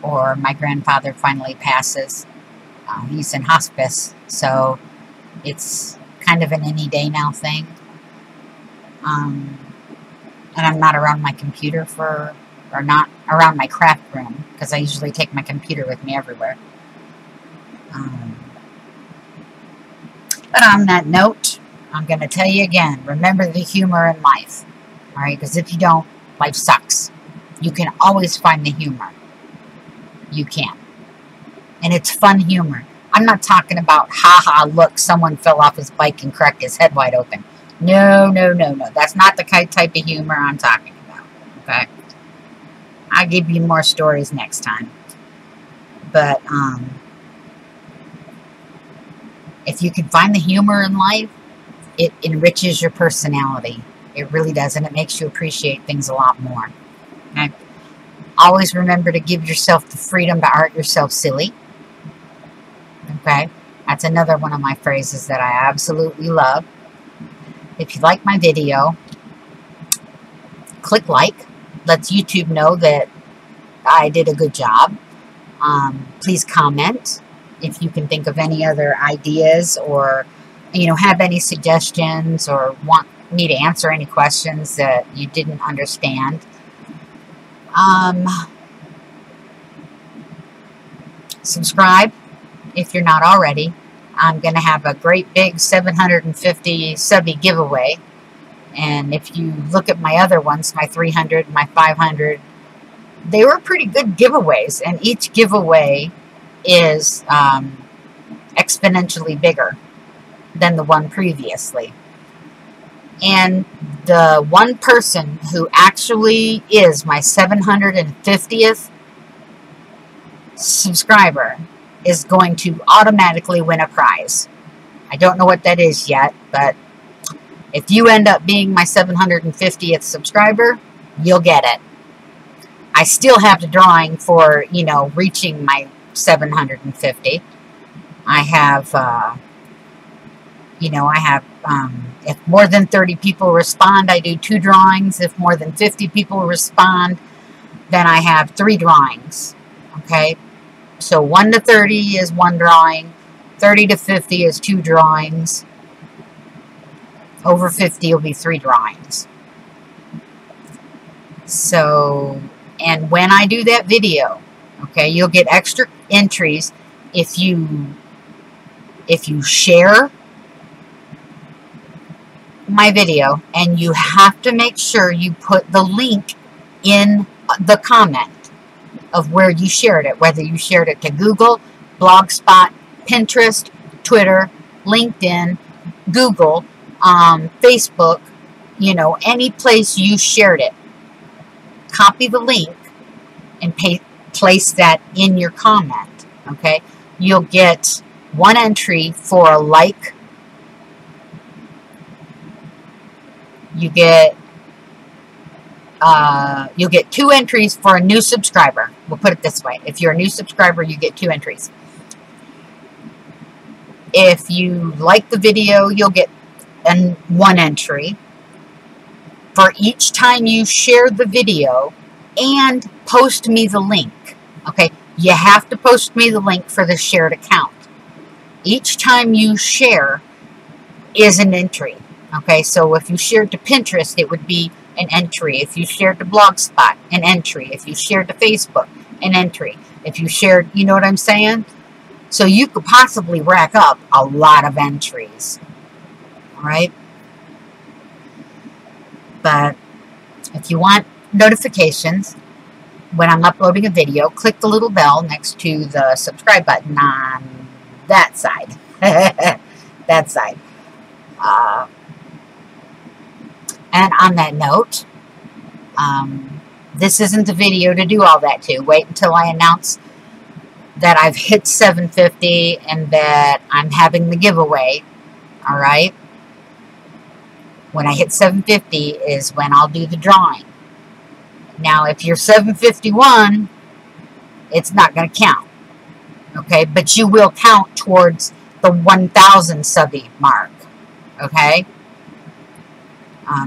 or my grandfather finally passes. He's in hospice, so it's kind of an any day now thing. And I'm not around my computer or not around my craft room, because I usually take my computer with me everywhere. But on that note, I'm going to tell you again, remember the humor in life. Alright, because if you don't, life sucks. You can always find the humor. You can. And it's fun humor. I'm not talking about, haha, look, someone fell off his bike and cracked his head wide open. No, no, no, no. That's not the type of humor I'm talking about. Okay? I'll give you more stories next time. But, if you can find the humor in life, it enriches your personality. It really does, and it makes you appreciate things a lot more. Okay? Always remember to give yourself the freedom to art yourself silly. Okay? That's another one of my phrases that I absolutely love. If you like my video, click like. Lets YouTube know that I did a good job. Please comment if you can think of any other ideas, or, you know, have any suggestions, or want me to answer any questions that you didn't understand. Subscribe if you're not already. I'm going to have a great big 750 subby giveaway. And if you look at my other ones, my 300, my 500, they were pretty good giveaways. And each giveaway is exponentially bigger than the one previously. And the one person who actually is my 750th subscriber is going to automatically win a prize. I don't know what that is yet, but if you end up being my 750th subscriber, you'll get it. I still have the drawing for, you know, reaching my 750. I have, you know, if more than 30 people respond, I do 2 drawings. If more than 50 people respond, then I have 3 drawings. Okay? So 1 to 30 is 1 drawing. 30 to 50 is 2 drawings. Over 50 will be 3 drawings. So, and when I do that video, okay, you'll get extra entries if you share my video, and you have to make sure you put the link in the comment of where you shared it, whether you shared it to Google, Blogspot, Pinterest, Twitter, LinkedIn, Google, Facebook, you know, any place you shared it. Copy the link and place that in your comment, okay? You'll get 1 entry for a like. You'll get 2 entries for a new subscriber. We'll put it this way. If you're a new subscriber, you get 2 entries. If you like the video, you'll get one entry for each time you share the video and post me the link. Okay, you have to post me the link for the shared account. Each time you share is an entry. Okay, so if you shared to Pinterest, it would be an entry. If you shared to Blogspot, an entry. If you shared to Facebook, an entry. If you shared, you know what I'm saying? So you could possibly rack up a lot of entries. All right? But if you want notifications when I'm uploading a video, click the little bell next to the subscribe button on that side. That side. And on that note, this isn't the video to do all that to. Wait until I announce that I've hit 750 and that I'm having the giveaway. All right? When I hit 750 is when I'll do the drawing. Now, if you're 751, it's not going to count. Okay? But you will count towards the 1,000 subby mark. Okay?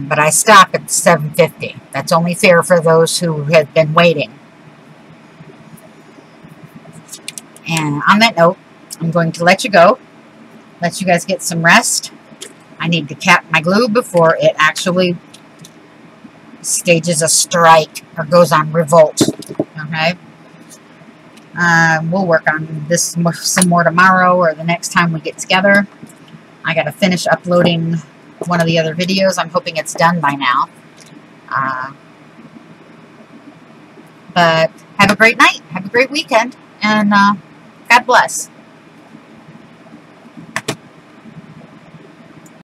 But I stop at 750. That's only fair for those who have been waiting. And on that note, I'm going to let you go. Let you guys get some rest. I need to cap my glue before it actually stages a strike or goes on revolt. Okay? We'll work on this some more tomorrow or the next time we get together. I got to finish uploading one of the other videos. I'm hoping it's done by now. But have a great night. Have a great weekend. And God bless.